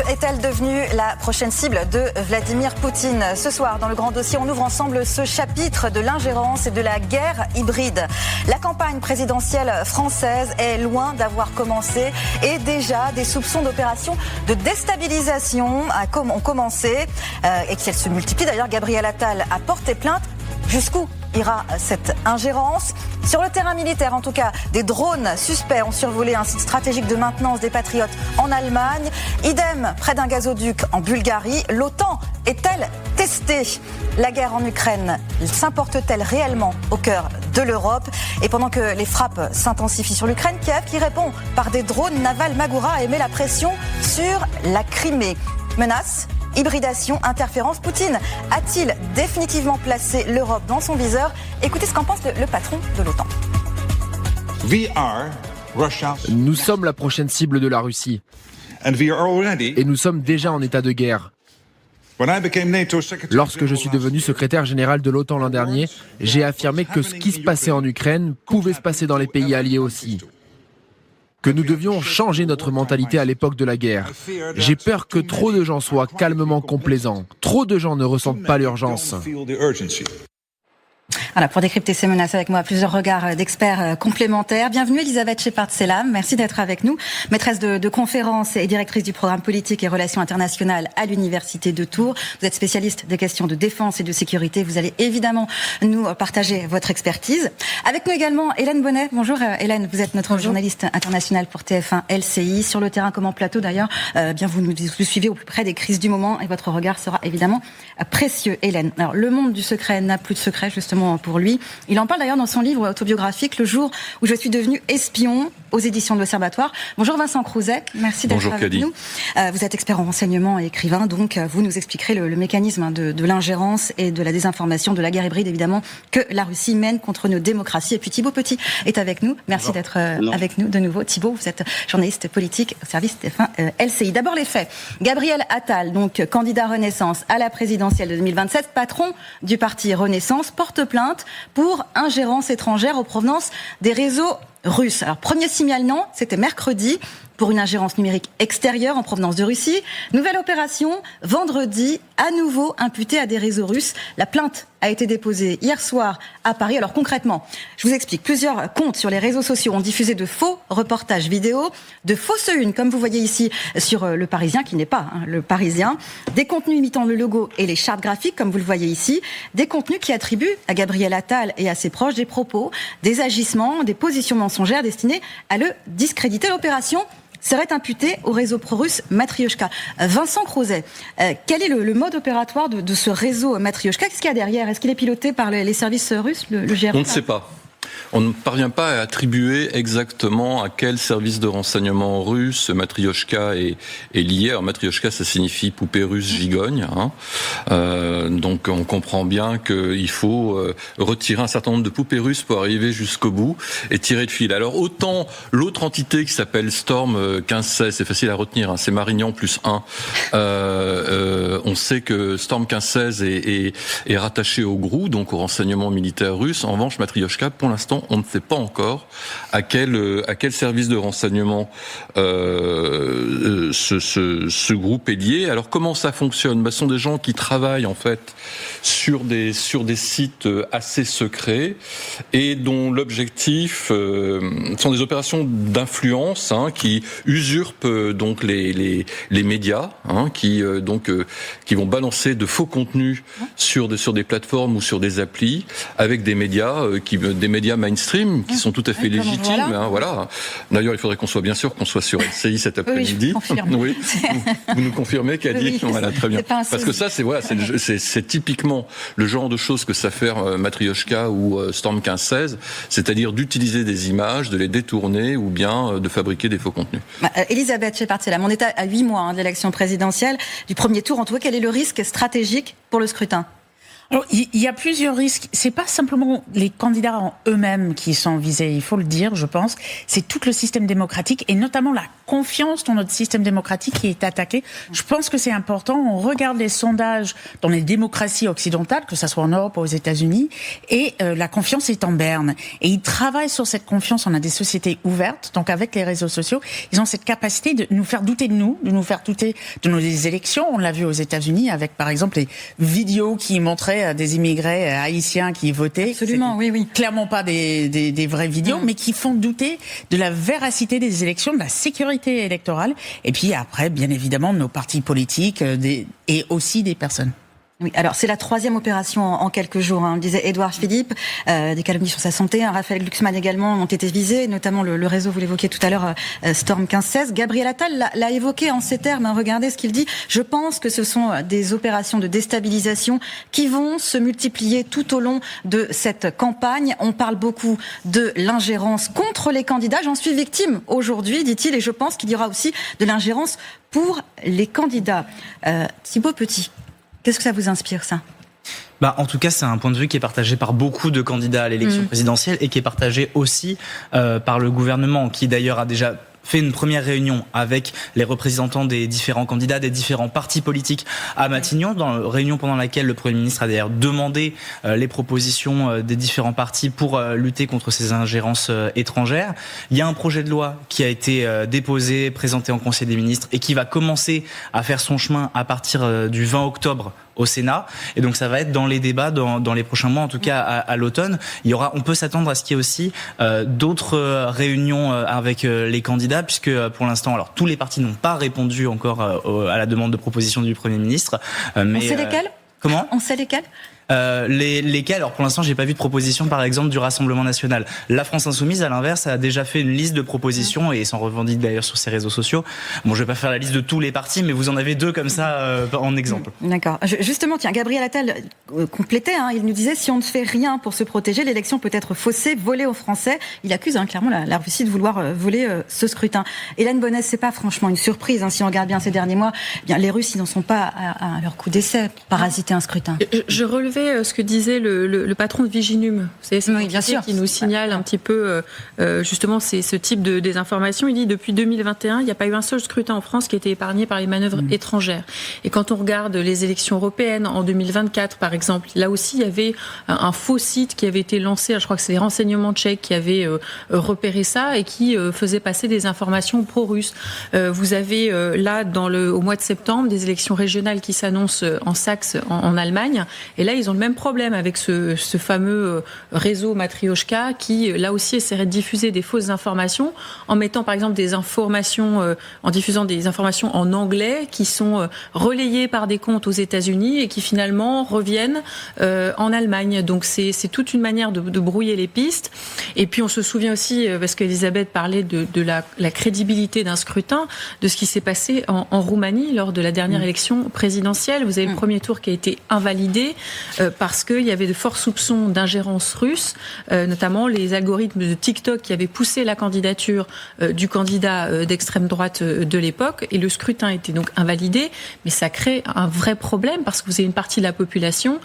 est-elle devenue la prochaine cible de Vladimir Poutine ? Ce soir, dans le grand dossier, on ouvre ensemble ce chapitre de l'ingérence et de la guerre hybride. La campagne présidentielle française est loin d'avoir commencé et déjà des soupçons d'opérations de déstabilisation ont commencé et qu'elles se multiplient. D'ailleurs, Gabriel Attal a porté plainte. Jusqu'où ira cette ingérence ? Sur le terrain militaire, en tout cas, des drones suspects ont survolé un site stratégique de maintenance des Patriotes en Allemagne. Idem près d'un gazoduc en Bulgarie. L'OTAN est-elle testée ? La guerre en Ukraine s'importe-t-elle réellement au cœur de l'Europe ? Et pendant que les frappes s'intensifient sur l'Ukraine, Kiev, qui répond par des drones navals Magura, met la pression sur la Crimée. Menace ? Hybridation, interférence, Poutine a-t-il définitivement placé l'Europe dans son viseur ? Écoutez ce qu'en pense le patron de l'OTAN. Nous sommes la prochaine cible de la Russie. Et nous sommes déjà en état de guerre. Lorsque je suis devenu secrétaire général de l'OTAN l'an dernier, j'ai affirmé que ce qui se passait en Ukraine pouvait se passer dans les pays alliés aussi. Que nous devions changer notre mentalité à l'époque de la guerre. J'ai peur que trop de gens soient calmement complaisants. Trop de gens ne ressentent pas l'urgence. Voilà, pour décrypter ces menaces avec moi, plusieurs regards d'experts complémentaires. Bienvenue Elisabeth Shepard-Selam, merci d'être avec nous. Maîtresse de conférences et directrice du programme politique et relations internationales à l'Université de Tours. Vous êtes spécialiste des questions de défense et de sécurité. Vous allez évidemment nous partager votre expertise. Avec nous également Hélène Bonnet. Bonjour Hélène, vous êtes notre journaliste internationale pour TF1 LCI. Sur le terrain comme en plateau d'ailleurs, bien vous nous suivez au plus près des crises du moment et votre regard sera évidemment précieux Hélène. Alors le monde du secret n'a plus de secret justement pour lui. Il en parle d'ailleurs dans son livre autobiographique Le jour où je suis devenu espion aux éditions de l'Observatoire. Bonjour Vincent Crouzet, merci d'être avec nous. Vous êtes expert en renseignement et écrivain, donc vous nous expliquerez le mécanisme de l'ingérence et de la désinformation, de la guerre hybride évidemment, que la Russie mène contre nos démocraties. Et puis Thibaut Petit est avec nous. Merci d'être avec nous de nouveau. Thibaut, vous êtes journaliste politique au service TF1 LCI. D'abord les faits. Gabriel Attal, donc candidat Renaissance à la présidentielle de 2027, patron du parti Renaissance, porte plainte pour ingérence étrangère en provenance des réseaux russes. Alors, premier signalement, c'était mercredi pour une ingérence numérique extérieure en provenance de Russie. Nouvelle opération, vendredi, à nouveau imputée à des réseaux russes. La plainte a été déposée hier soir à Paris. Alors concrètement, je vous explique. Plusieurs comptes sur les réseaux sociaux ont diffusé de faux reportages vidéo, de fausses unes, comme vous voyez ici sur Le Parisien, qui n'est pas Le Parisien. Des contenus imitant le logo et les chartes graphiques, comme vous le voyez ici. Des contenus qui attribuent à Gabriel Attal et à ses proches des propos, des agissements, des positions mensongères destinées à le discréditer. L'opération serait imputé au réseau pro-russe Matrioshka. Vincent Crouzet, quel est le mode opératoire de ce réseau Matrioshka ? Qu'est-ce qu'il y a derrière ? Est-ce qu'il est piloté par les services russes, le GRU ? On ne sait pas. On ne parvient pas à attribuer exactement à quel service de renseignement russe Matrioshka est lié. Alors Matrioshka, ça signifie poupée russe gigogne. Donc on comprend bien qu'il faut retirer un certain nombre de poupées russes pour arriver jusqu'au bout et tirer le fil. Alors autant l'autre entité qui s'appelle Storm 1516, c'est facile à retenir, c'est Marignan plus 1. On sait que Storm 1516 est rattaché au GRU, donc au renseignement militaire russe. En revanche, Matrioshka, pour l'instant, on ne sait pas encore à quel service de renseignement ce groupe est lié. Alors comment ça fonctionne ? Ce sont des gens qui travaillent en fait sur des sites assez secrets et dont l'objectif sont des opérations d'influence qui usurpent donc les médias, qui vont balancer de faux contenus sur des plateformes ou sur des applis avec des médias mainstream qui sont tout à fait légitimes. Voilà. D'ailleurs, il faudrait qu'on soit bien sûr qu'on soit sur LCI cet après-midi. Oui, je confirme. Oui. Vous nous confirmez, Kadi ? Oui, voilà, très bien. Parce que ça, c'est typiquement le genre de choses que ça fait Matrioshka ou Storm 1516, c'est-à-dire d'utiliser des images, de les détourner ou bien de fabriquer des faux contenus. Elisabeth Shepard-Selam, on est à 8 mois de l'élection présidentielle, du premier tour. En tout cas, quel est le risque stratégique pour le scrutin ? Alors, il y a plusieurs risques. C'est pas simplement les candidats en eux-mêmes qui sont visés, il faut le dire, je pense. C'est tout le système démocratique et notamment la confiance dans notre système démocratique qui est attaquée. Je pense que c'est important. On regarde les sondages dans les démocraties occidentales, que ça soit en Europe ou aux États-Unis, et la confiance est en berne. Et ils travaillent sur cette confiance. On a des sociétés ouvertes, donc avec les réseaux sociaux, ils ont cette capacité de nous faire douter de nous, de nous faire douter de nos élections. On l'a vu aux États-Unis avec, par exemple, les vidéos qui montraient des immigrés haïtiens qui votaient. Absolument, oui. Clairement pas des vraies vidéos, mais qui font douter de la véracité des élections, de la sécurité électorale. Et puis après, bien évidemment, nos partis politiques et aussi des personnes. Oui, alors c'est la 3e opération en quelques jours. On le disait Édouard Philippe, des calomnies sur sa santé. Raphaël Glucksmann également ont été visés, notamment le réseau, vous l'évoquiez tout à l'heure, Storm 1516. Gabriel Attal l'a évoqué en ces termes. Regardez ce qu'il dit. Je pense que ce sont des opérations de déstabilisation qui vont se multiplier tout au long de cette campagne. On parle beaucoup de l'ingérence contre les candidats. J'en suis victime aujourd'hui, dit-il, et je pense qu'il y aura aussi de l'ingérence pour les candidats. Thibaut Petit. Qu'est-ce que ça vous inspire, ça ? En tout cas, c'est un point de vue qui est partagé par beaucoup de candidats à l'élection présidentielle et qui est partagé aussi par le gouvernement, qui d'ailleurs a déjà fait une première réunion avec les représentants des différents candidats, des différents partis politiques à Matignon, réunion pendant laquelle le Premier ministre a d'ailleurs demandé les propositions des différents partis pour lutter contre ces ingérences étrangères. Il y a un projet de loi qui a été déposé, présenté en Conseil des ministres et qui va commencer à faire son chemin à partir du 20 octobre au Sénat, et donc ça va être dans les débats dans les prochains mois, en tout cas à l'automne. On peut s'attendre à ce qu'il y ait aussi d'autres réunions avec les candidats, puisque pour l'instant, alors tous les partis n'ont pas répondu encore à la demande de proposition du Premier ministre. Mais, on sait lesquels ? Comment ? On sait lesquels ? Lesquels, alors pour l'instant j'ai pas vu de proposition par exemple du Rassemblement National. La France Insoumise à l'inverse a déjà fait une liste de propositions et s'en revendique d'ailleurs sur ses réseaux sociaux. Bon, je vais pas faire la liste de tous les partis, mais vous en avez 2 comme ça en exemple. D'accord. Justement, tiens, Gabriel Attal complétait, il nous disait si on ne fait rien pour se protéger, l'élection peut être faussée, volée aux Français. Il accuse clairement la Russie de vouloir voler ce scrutin. Hélène Bounès, c'est pas franchement une surprise, si on regarde bien ces derniers mois. Les Russes, ils n'en sont pas à leur coup d'essai pour parasiter un scrutin. Je relevais ce que disait le patron de Viginum. C'est bien sûr, qui nous signale un petit peu justement ce type de désinformation. Il dit depuis 2021, il n'y a pas eu un seul scrutin en France qui a été épargné par les manœuvres étrangères. Et quand on regarde les élections européennes en 2024, par exemple, là aussi il y avait un faux site qui avait été lancé. Je crois que c'est les renseignements tchèques qui avaient repéré ça et qui faisait passer des informations pro-russes. Vous avez là au mois de septembre des élections régionales qui s'annoncent en Saxe en Allemagne. Et là ils ont le même problème avec ce fameux réseau Matrioshka qui, là aussi, essaierait de diffuser des fausses informations en mettant, par exemple, en diffusant des informations en anglais qui sont relayées par des comptes aux États-Unis et qui, finalement, reviennent en Allemagne. Donc, c'est toute une manière de brouiller les pistes. Et puis, on se souvient aussi, parce qu'Elisabeth parlait de la crédibilité d'un scrutin, de ce qui s'est passé en Roumanie lors de la dernière élection présidentielle. Vous avez le premier tour qui a été invalidé parce qu'il y avait de forts soupçons d'ingérence russe, notamment les algorithmes de TikTok qui avaient poussé la candidature du candidat d'extrême droite de l'époque. Et le scrutin était donc invalidé, mais ça crée un vrai problème parce que vous avez une partie de la population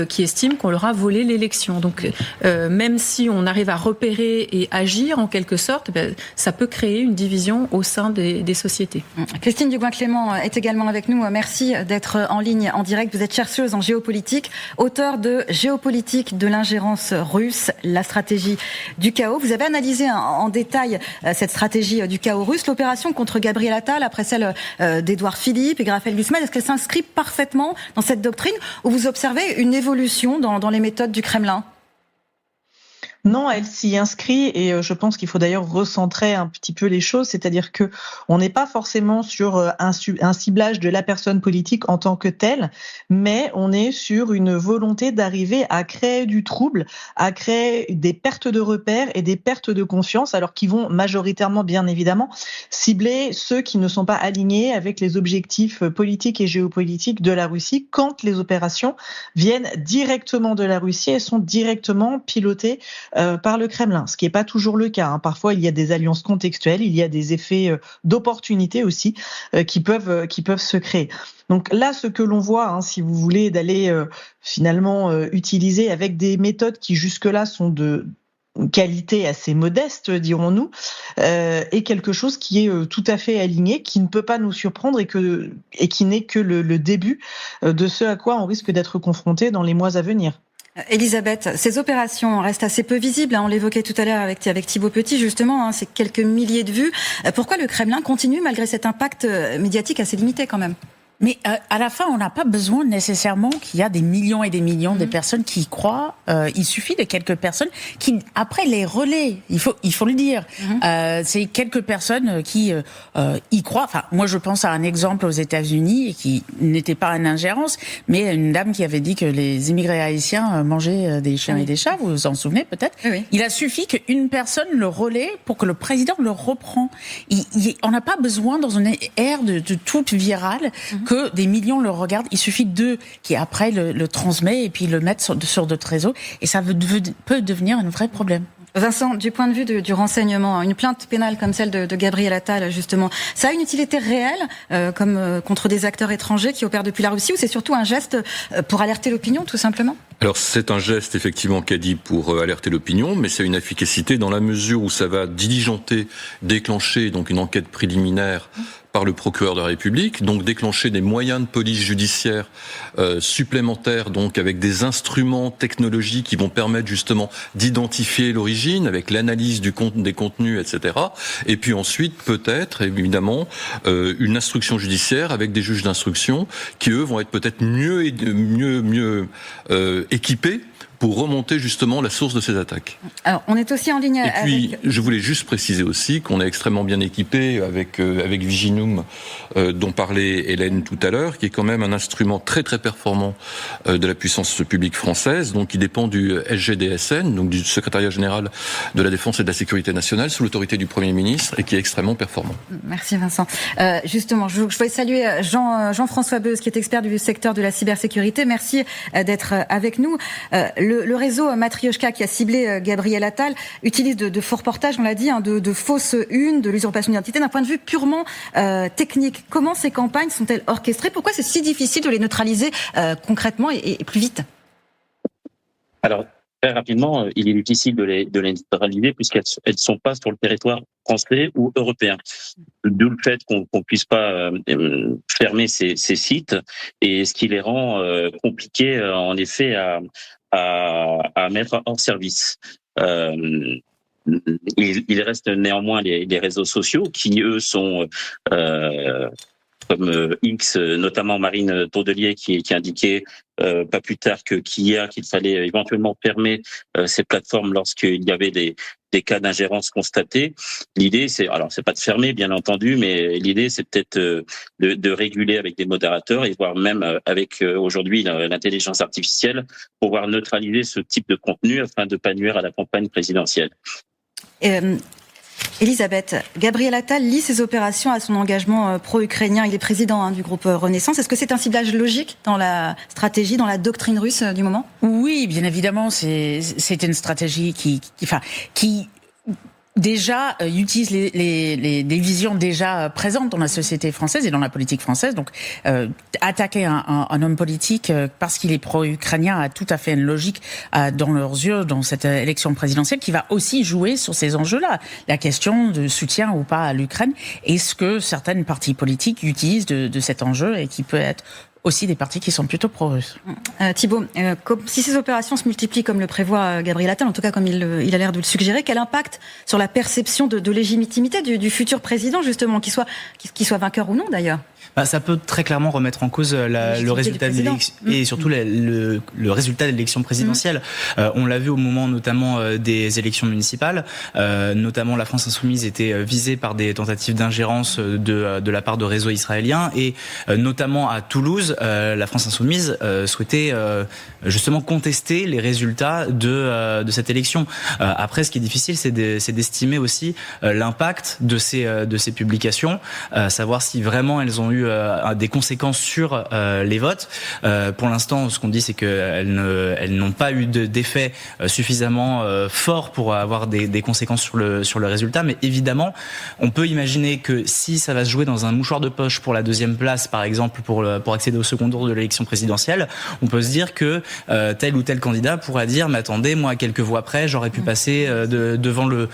qui estime qu'on leur a volé l'élection. Donc même si on arrive à repérer et agir en quelque sorte, ça peut créer une division au sein des sociétés. Christine Dugouin-Clément est également avec nous. Merci d'être en ligne en direct. Vous êtes chercheuse en géopolitique, auteur de Géopolitique de l'ingérence russe, la stratégie du chaos. Vous avez analysé en détail cette stratégie du chaos russe, l'opération contre Gabriel Attal, après celle d'Édouard Philippe et Raphaël Glucksmann. Est-ce qu'elle s'inscrit parfaitement dans cette doctrine ou vous observez une évolution dans les méthodes du Kremlin ? Non, elle s'y inscrit et je pense qu'il faut d'ailleurs recentrer un petit peu les choses, c'est-à-dire que on n'est pas forcément sur un ciblage de la personne politique en tant que telle, mais on est sur une volonté d'arriver à créer du trouble, à créer des pertes de repères et des pertes de confiance, alors qui vont majoritairement, bien évidemment, cibler ceux qui ne sont pas alignés avec les objectifs politiques et géopolitiques de la Russie quand les opérations viennent directement de la Russie et sont directement pilotées par le Kremlin, ce qui n'est pas toujours le cas. Hein. Parfois, il y a des alliances contextuelles, il y a des effets d'opportunité aussi qui peuvent se créer. Donc là, ce que l'on voit, hein, si vous voulez, d'aller finalement utiliser avec des méthodes qui jusque-là sont de qualité assez modeste, dirons-nous, est quelque chose qui est tout à fait aligné, qui ne peut pas nous surprendre et qui n'est que le début de ce à quoi on risque d'être confronté dans les mois à venir. Elisabeth, ces opérations restent assez peu visibles. On l'évoquait tout à l'heure avec Thibaut Petit, justement, c'est quelques milliers de vues. Pourquoi le Kremlin continue malgré cet impact médiatique assez limité quand même ? Mais à la fin, on n'a pas besoin nécessairement qu'il y a des millions et des millions de personnes qui y croient. Il suffit de quelques personnes qui, après, les relaient. Il faut le dire. C'est quelques personnes qui y croient. Enfin, moi, je pense à un exemple aux États-Unis qui n'était pas une ingérence, mais une dame qui avait dit que les immigrés haïtiens mangeaient des chiens et des chats. Vous vous en souvenez peut-être. Oui. Il a suffi qu'une personne le relaie pour que le président le reprend. On n'a pas besoin dans une ère de toute virale que des millions le regardent. Il suffit d'eux qui après le transmet et puis le mettent sur d'autres réseaux et ça peut devenir un vrai problème. Vincent, du point de vue du renseignement, une plainte pénale comme celle de Gabriel Attal, justement, ça a une utilité réelle comme contre des acteurs étrangers qui opèrent depuis la Russie, ou c'est surtout un geste pour alerter l'opinion, tout simplement ? Alors c'est un geste effectivement qu'a dit pour alerter l'opinion, mais c'est une efficacité dans la mesure où ça va déclencher donc une enquête préliminaire par le procureur de la République, donc déclencher des moyens de police judiciaire supplémentaires, donc avec des instruments technologiques qui vont permettre justement d'identifier l'origine, avec l'analyse des contenus, etc. Et puis ensuite, peut-être, évidemment, une instruction judiciaire avec des juges d'instruction qui, eux, vont être peut-être mieux équipés pour remonter justement la source de ces attaques. Alors, on est aussi en ligne avec... Et puis, je voulais juste préciser aussi qu'on est extrêmement bien équipé avec Viginum, dont parlait Hélène tout à l'heure, qui est quand même un instrument très très performant de la puissance publique française, donc qui dépend du SGDSN, donc du Secrétariat Général de la Défense et de la Sécurité Nationale, sous l'autorité du Premier ministre, et qui est extrêmement performant. Merci Vincent. Justement, je voulais saluer Jean-François Beuz, qui est expert du secteur de la cybersécurité. Merci d'être avec nous. Le réseau Matrioshka qui a ciblé Gabriel Attal utilise de faux reportages, on l'a dit, de fausses unes, de l'usurpation d'identité, d'un point de vue purement technique. Comment ces campagnes sont-elles orchestrées ? Pourquoi c'est si difficile de les neutraliser concrètement et plus vite ? Alors, très rapidement, il est difficile de les neutraliser puisqu'elles ne sont pas sur le territoire français ou européen. D'où le fait qu'on puisse pas fermer ces sites, et ce qui les rend compliqués en effet à mettre hors service. Il reste néanmoins les réseaux sociaux qui, eux, sont comme X, notamment Marine Tondelier qui indiquait pas plus tard qu'hier qu'il fallait éventuellement fermer ces plateformes lorsqu'il y avait des cas d'ingérence constatés. L'idée, c'est pas de fermer, bien entendu, mais l'idée, c'est peut-être de réguler avec des modérateurs et voire même avec aujourd'hui l'intelligence artificielle pour pouvoir neutraliser ce type de contenu afin de pas nuire à la campagne présidentielle. Elisabeth, Gabriel Attal lie ses opérations à son engagement pro-ukrainien. Il est président du groupe Renaissance. Est-ce que c'est un ciblage logique dans la stratégie, dans la doctrine russe du moment ? Oui, bien évidemment, c'est une stratégie qui déjà utilise les visions déjà présentes dans la société française et dans la politique française. Donc, attaquer un homme politique parce qu'il est pro-ukrainien a tout à fait une logique dans leurs yeux dans cette élection présidentielle qui va aussi jouer sur ces enjeux-là. La question de soutien ou pas à l'Ukraine, est-ce que certaines partis politiques utilisent de cet enjeu et qui peut être aussi des partis qui sont plutôt pro-russes. Thibaut, si ces opérations se multiplient comme le prévoit Gabriel Attal, en tout cas comme il a l'air de le suggérer, quel impact sur la perception de légitimité du futur président, justement, qu'il soit vainqueur ou non d'ailleurs ? Ça peut très clairement remettre en cause le résultat de l'élection et surtout le résultat de l'élection présidentielle. On l'a vu au moment notamment des élections municipales, notamment la France Insoumise était visée par des tentatives d'ingérence de la part de réseaux israéliens et notamment à Toulouse, la France Insoumise souhaitait justement contester les résultats de cette élection. Après, ce qui est difficile, c'est d'estimer aussi l'impact de ces publications, savoir si vraiment elles ont ont eu des conséquences sur les votes. Pour l'instant, ce qu'on dit, c'est qu'elles n'ont pas eu d'effet suffisamment fort pour avoir des conséquences sur le résultat. Mais évidemment, on peut imaginer que si ça va se jouer dans un mouchoir de poche pour la deuxième place, par exemple, pour accéder au second tour de l'élection présidentielle, on peut se dire que tel ou tel candidat pourra dire, mais attendez, moi, à quelques voix près, j'aurais pu passer devant le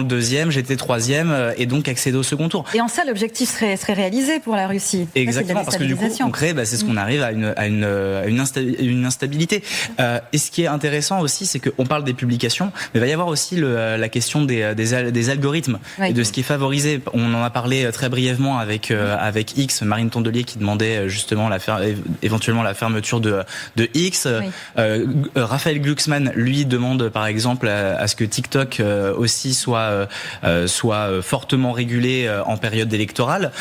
deuxième, j'étais troisième, et donc accéder au second tour. Et en ça, l'objectif serait réalisé pour la Russie. Exactement, parce que du coup, on crée, c'est ce qu'on arrive à une instabilité. Et ce qui est intéressant aussi, c'est qu'on parle des publications, mais il va y avoir aussi la question des algorithmes et de ce qui est favorisé. On en a parlé très brièvement avec X, Marine Tondelier qui demandait justement éventuellement la fermeture de X. Raphaël Glucksmann, lui, demande par exemple à ce que TikTok aussi soit fortement régulé en période électorale,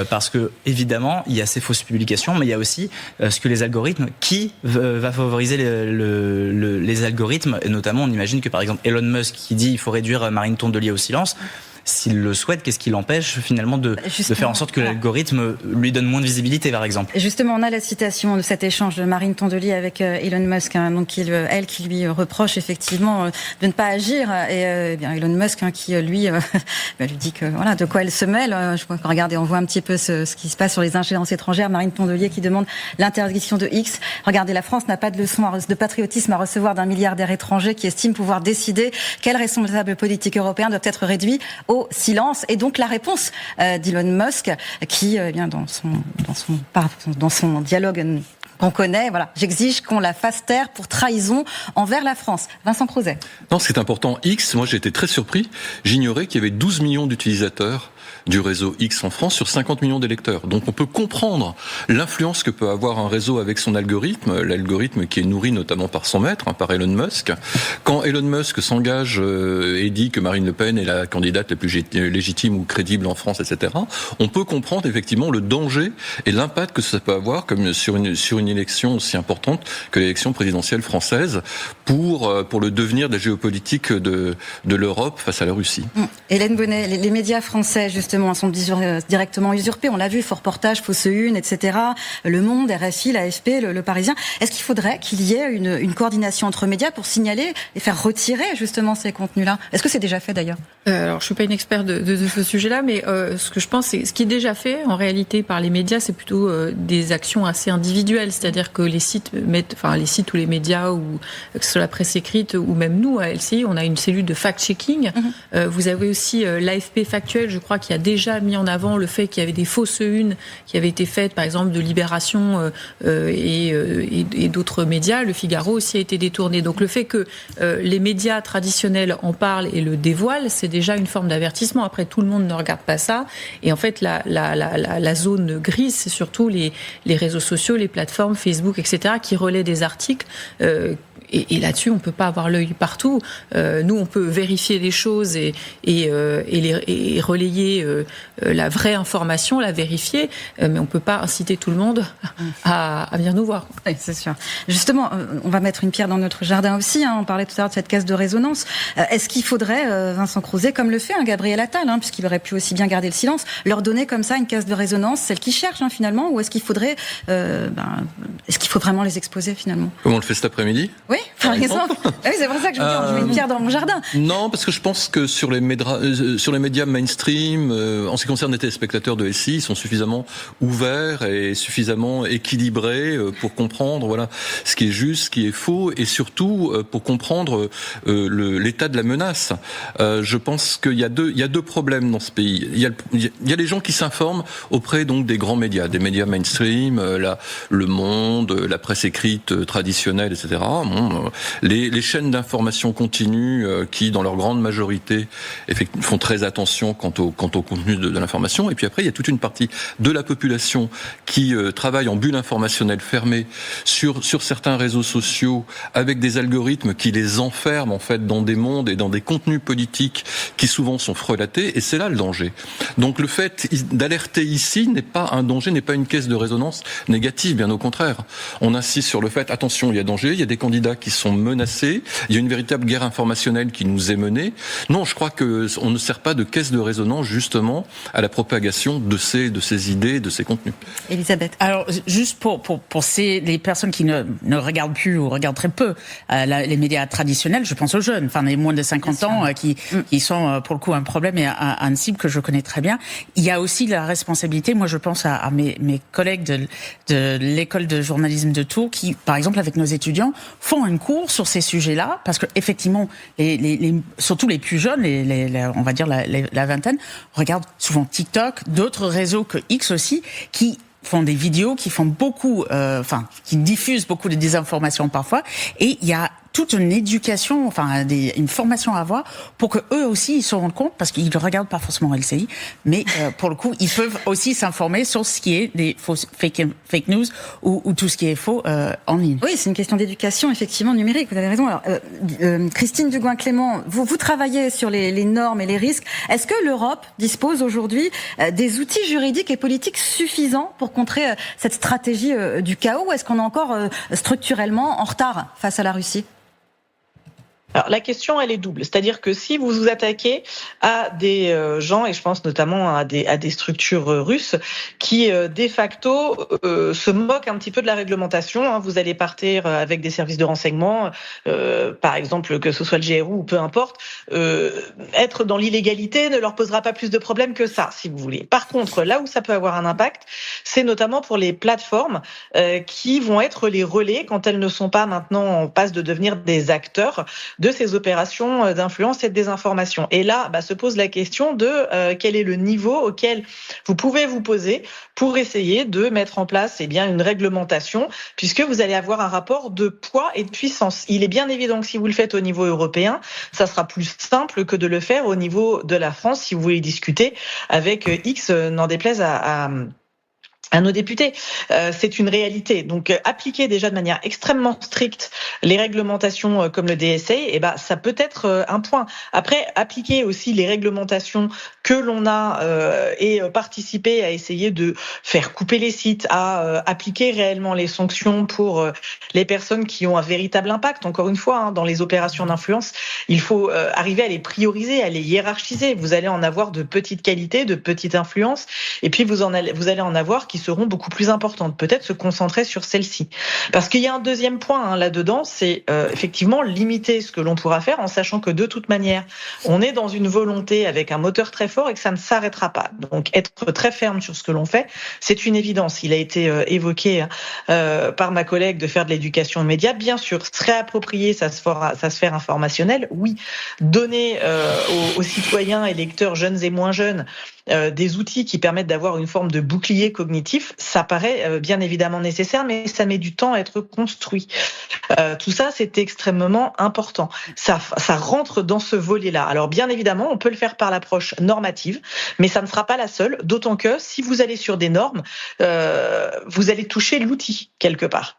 parce que évidemment il y a ces fausses publications, mais il y a aussi ce que les algorithmes, qui va favoriser les algorithmes, et notamment on imagine que par exemple Elon Musk qui dit il faut réduire Marine Tondelier au silence. S'il le souhaite, qu'est-ce qui l'empêche finalement de faire en sorte que l'algorithme lui donne moins de visibilité, par exemple? Justement, on a la citation de cet échange de Marine Tondelier avec Elon Musk, donc qui lui reproche effectivement de ne pas agir, et bien Elon Musk qui lui dit que voilà de quoi elle se mêle. Je crois que regardez, on voit un petit peu ce qui se passe sur les ingérences étrangères. Marine Tondelier qui demande l'interdiction de X. Regardez, la France n'a pas de leçon de patriotisme à recevoir d'un milliardaire étranger qui estime pouvoir décider quels responsables politiques européens doivent être réduits au silence. Et donc la réponse d'Elon Musk qui dans son dialogue qu'on connaît, voilà, j'exige qu'on la fasse taire pour trahison envers la France. Vincent Crozet. Non, c'est important. X, moi j'ai été très surpris, j'ignorais qu'il y avait 12 millions d'utilisateurs du réseau X en France sur 50 millions d'électeurs. Donc on peut comprendre l'influence que peut avoir un réseau avec son algorithme, l'algorithme qui est nourri notamment par son maître, par Elon Musk. Quand Elon Musk s'engage et dit que Marine Le Pen est la candidate la plus légitime ou crédible en France, etc., on peut comprendre effectivement le danger et l'impact que ça peut avoir comme sur une élection aussi importante que l'élection présidentielle française pour le devenir de la géopolitique de l'Europe face à la Russie. Hélène Bonnet, les médias français justement sont directement usurpés. On l'a vu, faux reportages, fausses unes, etc. Le Monde, RFI, l'AFP, le Parisien. Est-ce qu'il faudrait qu'il y ait une coordination entre médias pour signaler et faire retirer justement ces contenus-là? Est-ce que c'est déjà fait d'ailleurs? Alors, je suis pas une experte de ce sujet-là, mais ce que je pense, c'est ce qui est déjà fait en réalité par les médias, c'est plutôt des actions assez individuelles, c'est-à-dire que les sites ou les médias, ou que ce soit la presse écrite ou même nous à LCI, on a une cellule de fact-checking. Vous avez aussi l'AFP Factuel, je crois, qui a déjà mis en avant le fait qu'il y avait des fausses unes qui avaient été faites, par exemple de Libération et d'autres médias. Le Figaro aussi a été détourné. Donc le fait que les médias traditionnels en parlent et le dévoilent, c'est déjà une forme d'avertissement. Après, tout le monde ne regarde pas ça. Et en fait, la zone grise, c'est surtout les réseaux sociaux, les plateformes, Facebook, etc., qui relaient des articles. Et là-dessus, on peut pas avoir l'œil partout. Nous, on peut vérifier les choses et relayer la vraie information, la vérifier, mais on peut pas inciter tout le monde à venir nous voir. Oui, c'est sûr. Justement, on va mettre une pierre dans notre jardin aussi. On parlait tout à l'heure de cette caisse de résonance. Est-ce qu'il faudrait, Vincent Crozet, comme le fait Gabriel Attal, puisqu'il aurait pu aussi bien garder le silence, leur donner comme ça une caisse de résonance, celle qu'ils cherchent finalement, ou est-ce qu'il faudrait, est-ce qu'il faut vraiment les exposer finalement? Comme on le fait cet après-midi? Oui, par exemple. Oui, c'est pour ça que je me dis, je mets une pierre dans mon jardin. Non, parce que je pense que sur les médias mainstream, en ce qui concerne les téléspectateurs de SI, ils sont suffisamment ouverts et suffisamment équilibrés pour comprendre ce qui est juste, ce qui est faux, et surtout pour comprendre l'état de la menace. Je pense qu'il y a deux problèmes dans ce pays. Il y a les gens qui s'informent auprès donc des grands médias, des médias mainstream, Le Monde, la presse écrite traditionnelle, etc. Les chaînes d'information continue qui, dans leur grande majorité, font très attention quant au contenu de l'information. Et puis après, il y a toute une partie de la population qui travaille en bulle informationnelle fermée sur certains réseaux sociaux avec des algorithmes qui les enferment en fait dans des mondes et dans des contenus politiques qui souvent sont frelatés. Et c'est là le danger. Donc le fait d'alerter ici n'est pas un danger, n'est pas une caisse de résonance négative, bien au contraire. On insiste sur le fait, attention, il y a danger, il y a des candidats qui sont menacés. Il y a une véritable guerre informationnelle qui nous est menée. Non, je crois que on ne sert pas de caisse de résonance justement à la propagation de ces idées, de ces contenus. Elisabeth. Alors, juste pour les personnes qui ne regardent plus ou regardent très peu les médias traditionnels, je pense aux jeunes, enfin les moins de 50 ans qui sont pour le coup un problème et une cible que je connais très bien. Il y a aussi la responsabilité, moi je pense à mes collègues de l'école de journalisme de Tours qui, par exemple avec nos étudiants, font un cours sur ces sujets-là parce que effectivement, surtout les plus jeunes, on va dire la vingtaine, regardent souvent TikTok, d'autres réseaux que X aussi, qui font des vidéos, qui font beaucoup, qui diffusent beaucoup de désinformations parfois, et il y a toute une éducation, une formation à avoir pour que eux aussi ils se rendent compte, parce qu'ils ne regardent pas forcément LCI, mais pour le coup ils peuvent aussi s'informer sur ce qui est des fake news ou tout ce qui est faux en ligne. Oui, c'est une question d'éducation effectivement numérique. Vous avez raison. Alors, Christine Dugoin-Clément, vous travaillez sur les normes et les risques. Est-ce que l'Europe dispose aujourd'hui des outils juridiques et politiques suffisants pour contrer cette stratégie du chaos, ou est-ce qu'on est encore structurellement en retard face à la Russie ? Alors la question, elle est double. C'est-à-dire que si vous vous attaquez à des gens, et je pense notamment à des structures russes, qui de facto se moquent un petit peu de la réglementation, vous allez partir avec des services de renseignement, par exemple que ce soit le GRU ou peu importe, être dans l'illégalité ne leur posera pas plus de problèmes que ça, si vous voulez. Par contre, là où ça peut avoir un impact, c'est notamment pour les plateformes qui vont être les relais quand elles ne sont pas maintenant en passe de devenir des acteurs de ces opérations d'influence et de désinformation. Et là, se pose la question de quel est le niveau auquel vous pouvez vous poser pour essayer de mettre en place une réglementation, puisque vous allez avoir un rapport de poids et de puissance. Il est bien évident que si vous le faites au niveau européen, ça sera plus simple que de le faire au niveau de la France, si vous voulez discuter avec X, n'en déplaise à nos députés. C'est une réalité. Donc, appliquer déjà de manière extrêmement stricte les réglementations comme le DSA, ça peut être un point. Après, appliquer aussi les réglementations que l'on a et participer à essayer de faire couper les sites, à appliquer réellement les sanctions pour les personnes qui ont un véritable impact. Encore une fois, dans les opérations d'influence, il faut arriver à les prioriser, à les hiérarchiser. Vous allez en avoir de petite qualité, de petite influence, et puis vous allez en avoir qui seront beaucoup plus importantes. Peut-être se concentrer sur celle-ci. Parce qu'il y a un deuxième point là-dedans, c'est effectivement limiter ce que l'on pourra faire en sachant que de toute manière, on est dans une volonté avec un moteur très fort et que ça ne s'arrêtera pas. Donc être très ferme sur ce que l'on fait, c'est une évidence. Il a été évoqué par ma collègue de faire de l'éducation aux médias. Bien sûr, se réapproprier sa sphère informationnelle, oui. Donner aux citoyens et lecteurs jeunes et moins jeunes des outils qui permettent d'avoir une forme de bouclier cognitif, ça paraît bien évidemment nécessaire, mais ça met du temps à être construit. Tout ça, c'est extrêmement important. Ça rentre dans ce volet-là. Alors bien évidemment, on peut le faire par l'approche normative, mais ça ne sera pas la seule, d'autant que si vous allez sur des normes, vous allez toucher l'outil quelque part.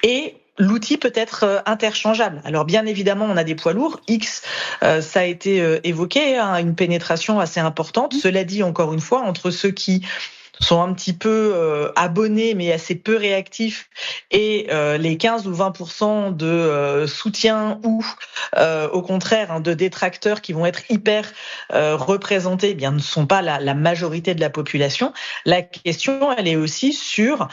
Et l'outil peut être interchangeable. Alors bien évidemment, on a des poids lourds. X, ça a été évoqué, une pénétration assez importante. Cela dit, encore une fois, entre ceux qui sont un petit peu abonnés mais assez peu réactifs et les 15 ou 20% de soutien ou au contraire de détracteurs qui vont être hyper représentés, ne sont pas la majorité de la population. La question, elle est aussi sur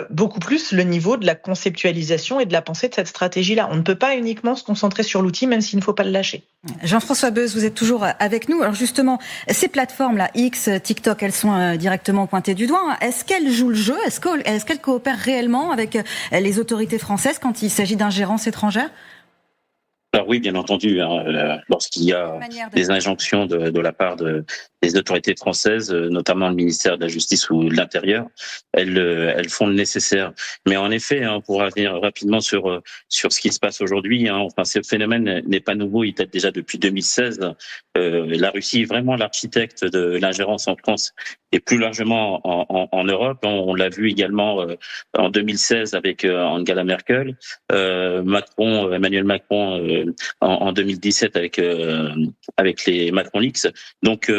beaucoup plus le niveau de la conceptualisation et de la pensée de cette stratégie-là. On ne peut pas uniquement se concentrer sur l'outil, même s'il ne faut pas le lâcher. Jean-François Beuz, vous êtes toujours avec nous. Alors justement, ces plateformes-là, X, TikTok, elles sont directement pointées du doigt. Est-ce qu'elles jouent le jeu ? Est-ce qu'elles coopèrent réellement avec les autorités françaises quand il s'agit d'ingérence étrangère ? Alors oui, bien entendu, lorsqu'il y a des injonctions de la part des autorités françaises, notamment le ministère de la Justice ou de l'Intérieur, elles font le nécessaire. Mais en effet, pour revenir rapidement sur ce qui se passe aujourd'hui, ce phénomène n'est pas nouveau, il date déjà depuis 2016. La Russie est vraiment l'architecte de l'ingérence en France et plus largement en Europe. On l'a vu également en 2016 avec Angela Merkel, Emmanuel Macron en 2017 avec les Macron Leaks. Donc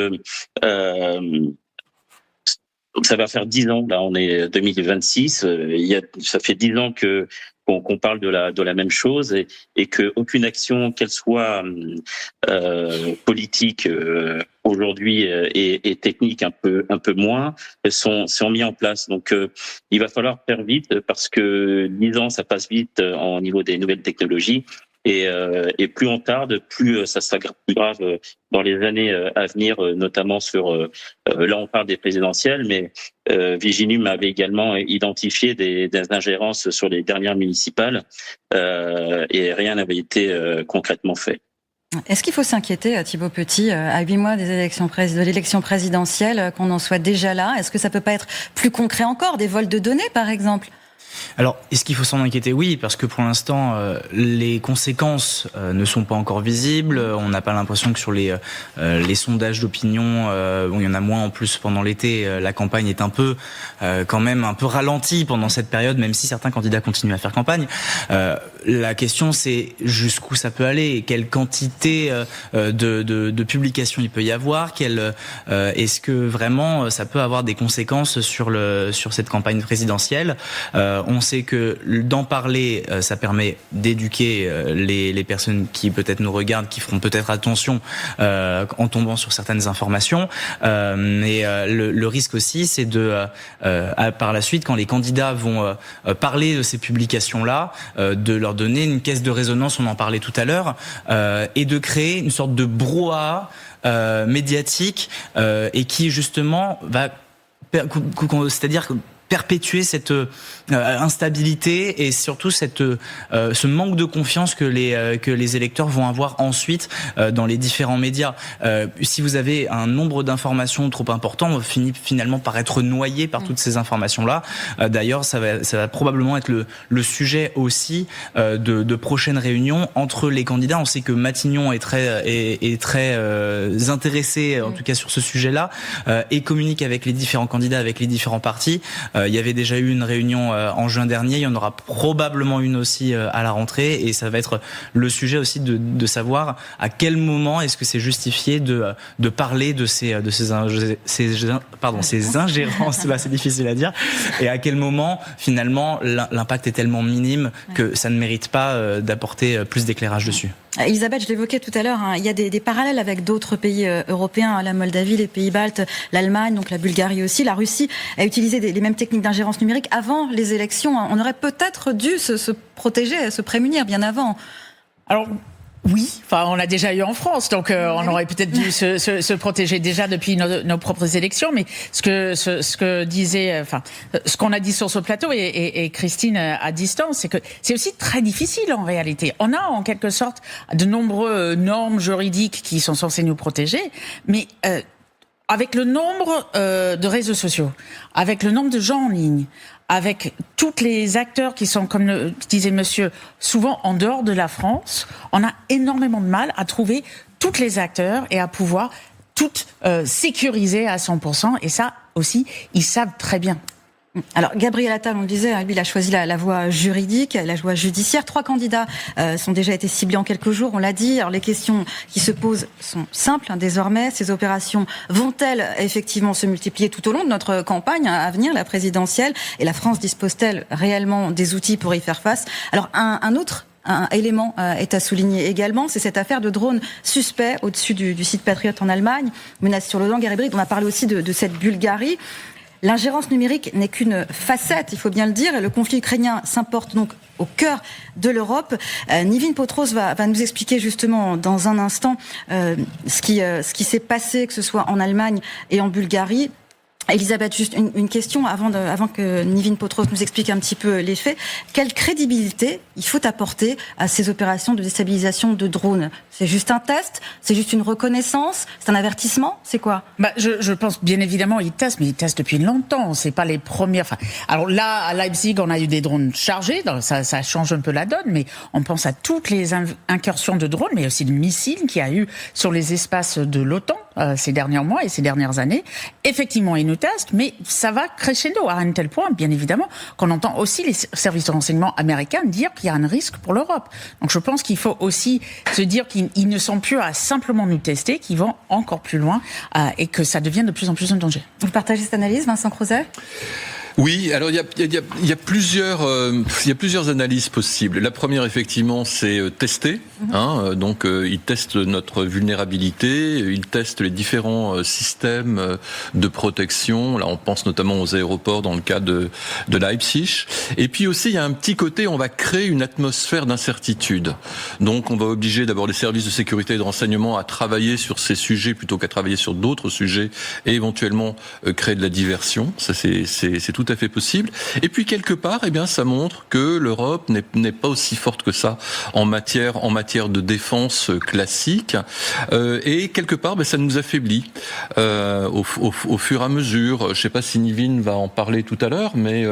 ça va faire 10 ans, là on est 2026, ça fait 10 ans que qu'on parle de la même chose et que aucune action, qu'elle soit politique aujourd'hui et technique un peu moins, sont mis en place. Donc il va falloir faire vite parce que 10 ans ça passe vite au niveau des nouvelles technologies. Et plus on tarde, plus ça sera plus grave dans les années à venir, notamment sur là on parle des présidentielles, mais Viginum avait également identifié des ingérences sur les dernières municipales et rien n'avait été concrètement fait. Est-ce qu'il faut s'inquiéter, Thibault Petit, à 8 mois de l'élection présidentielle, qu'on en soit déjà là? Est-ce que ça peut pas être plus concret encore, des vols de données par exemple? Alors, est-ce qu'il faut s'en inquiéter? Oui, parce que pour l'instant, les conséquences ne sont pas encore visibles. On n'a pas l'impression que sur les sondages d'opinion, il y en a moins en plus pendant l'été, la campagne est quand même un peu ralentie pendant cette période, même si certains candidats continuent à faire campagne. La question, c'est jusqu'où ça peut aller, et quelle quantité de publications il peut y avoir, est-ce que vraiment ça peut avoir des conséquences sur cette campagne présidentielle. On sait que d'en parler, ça permet d'éduquer les personnes qui peut-être nous regardent, qui feront peut-être attention en tombant sur certaines informations. Mais le risque aussi, c'est par la suite, quand les candidats vont parler de ces publications-là, de leur donner une caisse de résonance, on en parlait tout à l'heure, et de créer une sorte de brouhaha médiatique et qui justement va, c'est-à-dire perpétuer cette instabilité et surtout ce manque de confiance que les électeurs vont avoir ensuite dans les différents médias. Si vous avez un nombre d'informations trop important, on finit finalement par être noyé par toutes ces informations-là. D'ailleurs, ça va probablement être le sujet aussi de prochaines réunions entre les candidats. On sait que Matignon est très intéressé, en tout cas sur ce sujet-là, et communique avec les différents candidats, avec les différents partis. Il y avait déjà eu une réunion en juin dernier, il y en aura probablement une aussi à la rentrée, et ça va être le sujet aussi de savoir à quel moment est-ce que c'est justifié de parler de ces ingérences, c'est difficile à dire, et à quel moment finalement l'impact est tellement minime que ça ne mérite pas d'apporter plus d'éclairage dessus. Elisabeth, je l'évoquais tout à l'heure, il y a des parallèles avec d'autres pays européens, la Moldavie, les pays baltes, l'Allemagne, donc la Bulgarie aussi. La Russie a utilisé les mêmes techniques d'ingérence numérique avant les élections. On aurait peut-être dû se protéger, se prémunir bien avant. Alors, oui, on l'a déjà eu en France, donc on aurait peut-être dû se protéger déjà depuis nos propres élections. Mais ce qu'on a dit sur ce plateau et Christine à distance, c'est que c'est aussi très difficile en réalité. On a en quelque sorte de nombreuses normes juridiques qui sont censées nous protéger, mais avec le nombre de réseaux sociaux, avec le nombre de gens en ligne, avec tous les acteurs qui sont, comme le disait monsieur, souvent en dehors de la France, on a énormément de mal à trouver tous les acteurs et à pouvoir toutes sécuriser à 100%. Et ça aussi, ils savent très bien. Alors, Gabriel Attal, on le disait, lui, il a choisi la voie juridique, la voie judiciaire. 3 candidats sont déjà été ciblés en quelques jours, on l'a dit. Alors, les questions qui se posent sont simples, désormais. Ces opérations vont-elles effectivement se multiplier tout au long de notre campagne à venir, la présidentielle? Et la France dispose-t-elle réellement des outils pour y faire face? Alors, un autre élément est à souligner également, c'est cette affaire de drone suspect au-dessus du site Patriot en Allemagne, menace sur l'OTAN, guerre hybride. On a parlé aussi de cette Bulgarie. L'ingérence numérique n'est qu'une facette, il faut bien le dire, et le conflit ukrainien s'importe donc au cœur de l'Europe. Nivin Potros va nous expliquer justement dans un instant ce qui s'est passé, que ce soit en Allemagne et en Bulgarie. Elisabeth, juste une question avant que Nivin Potros nous explique un petit peu les faits. Quelle crédibilité il faut apporter à ces opérations de déstabilisation de drones? C'est juste un test? C'est juste une reconnaissance? C'est un avertissement? C'est quoi? Je pense bien évidemment ils testent, mais ils testent depuis longtemps. C'est pas les premières. Alors là, à Leipzig, on a eu des drones chargés. Donc ça change un peu la donne, mais on pense à toutes les incursions de drones, mais aussi de missiles qu'il y a eu sur les espaces de l'OTAN ces derniers mois et ces dernières années. Effectivement, ils nous testent, mais ça va crescendo à un tel point, bien évidemment, qu'on entend aussi les services de renseignement américains dire qu'il y a un risque pour l'Europe. Donc je pense qu'il faut aussi se dire qu'ils ne sont plus à simplement nous tester, qu'ils vont encore plus loin et que ça devient de plus en plus un danger. Vous partagez cette analyse, Vincent Crozet ? Oui, alors il y a plusieurs analyses possibles. La première, effectivement, c'est tester. Donc, ils testent notre vulnérabilité, ils testent les différents systèmes de protection. Là, on pense notamment aux aéroports dans le cas de Leipzig. Et puis aussi, il y a un petit côté, on va créer une atmosphère d'incertitude. Donc, on va obliger d'abord les services de sécurité et de renseignement à travailler sur ces sujets plutôt qu'à travailler sur d'autres sujets et éventuellement créer de la diversion. Ça, c'est tout à fait possible. Et puis quelque part, ça montre que l'Europe n'est pas aussi forte que ça en matière de défense classique. Et quelque part, ça nous affaiblit au fur et à mesure. Je ne sais pas si Nivine va en parler tout à l'heure, mais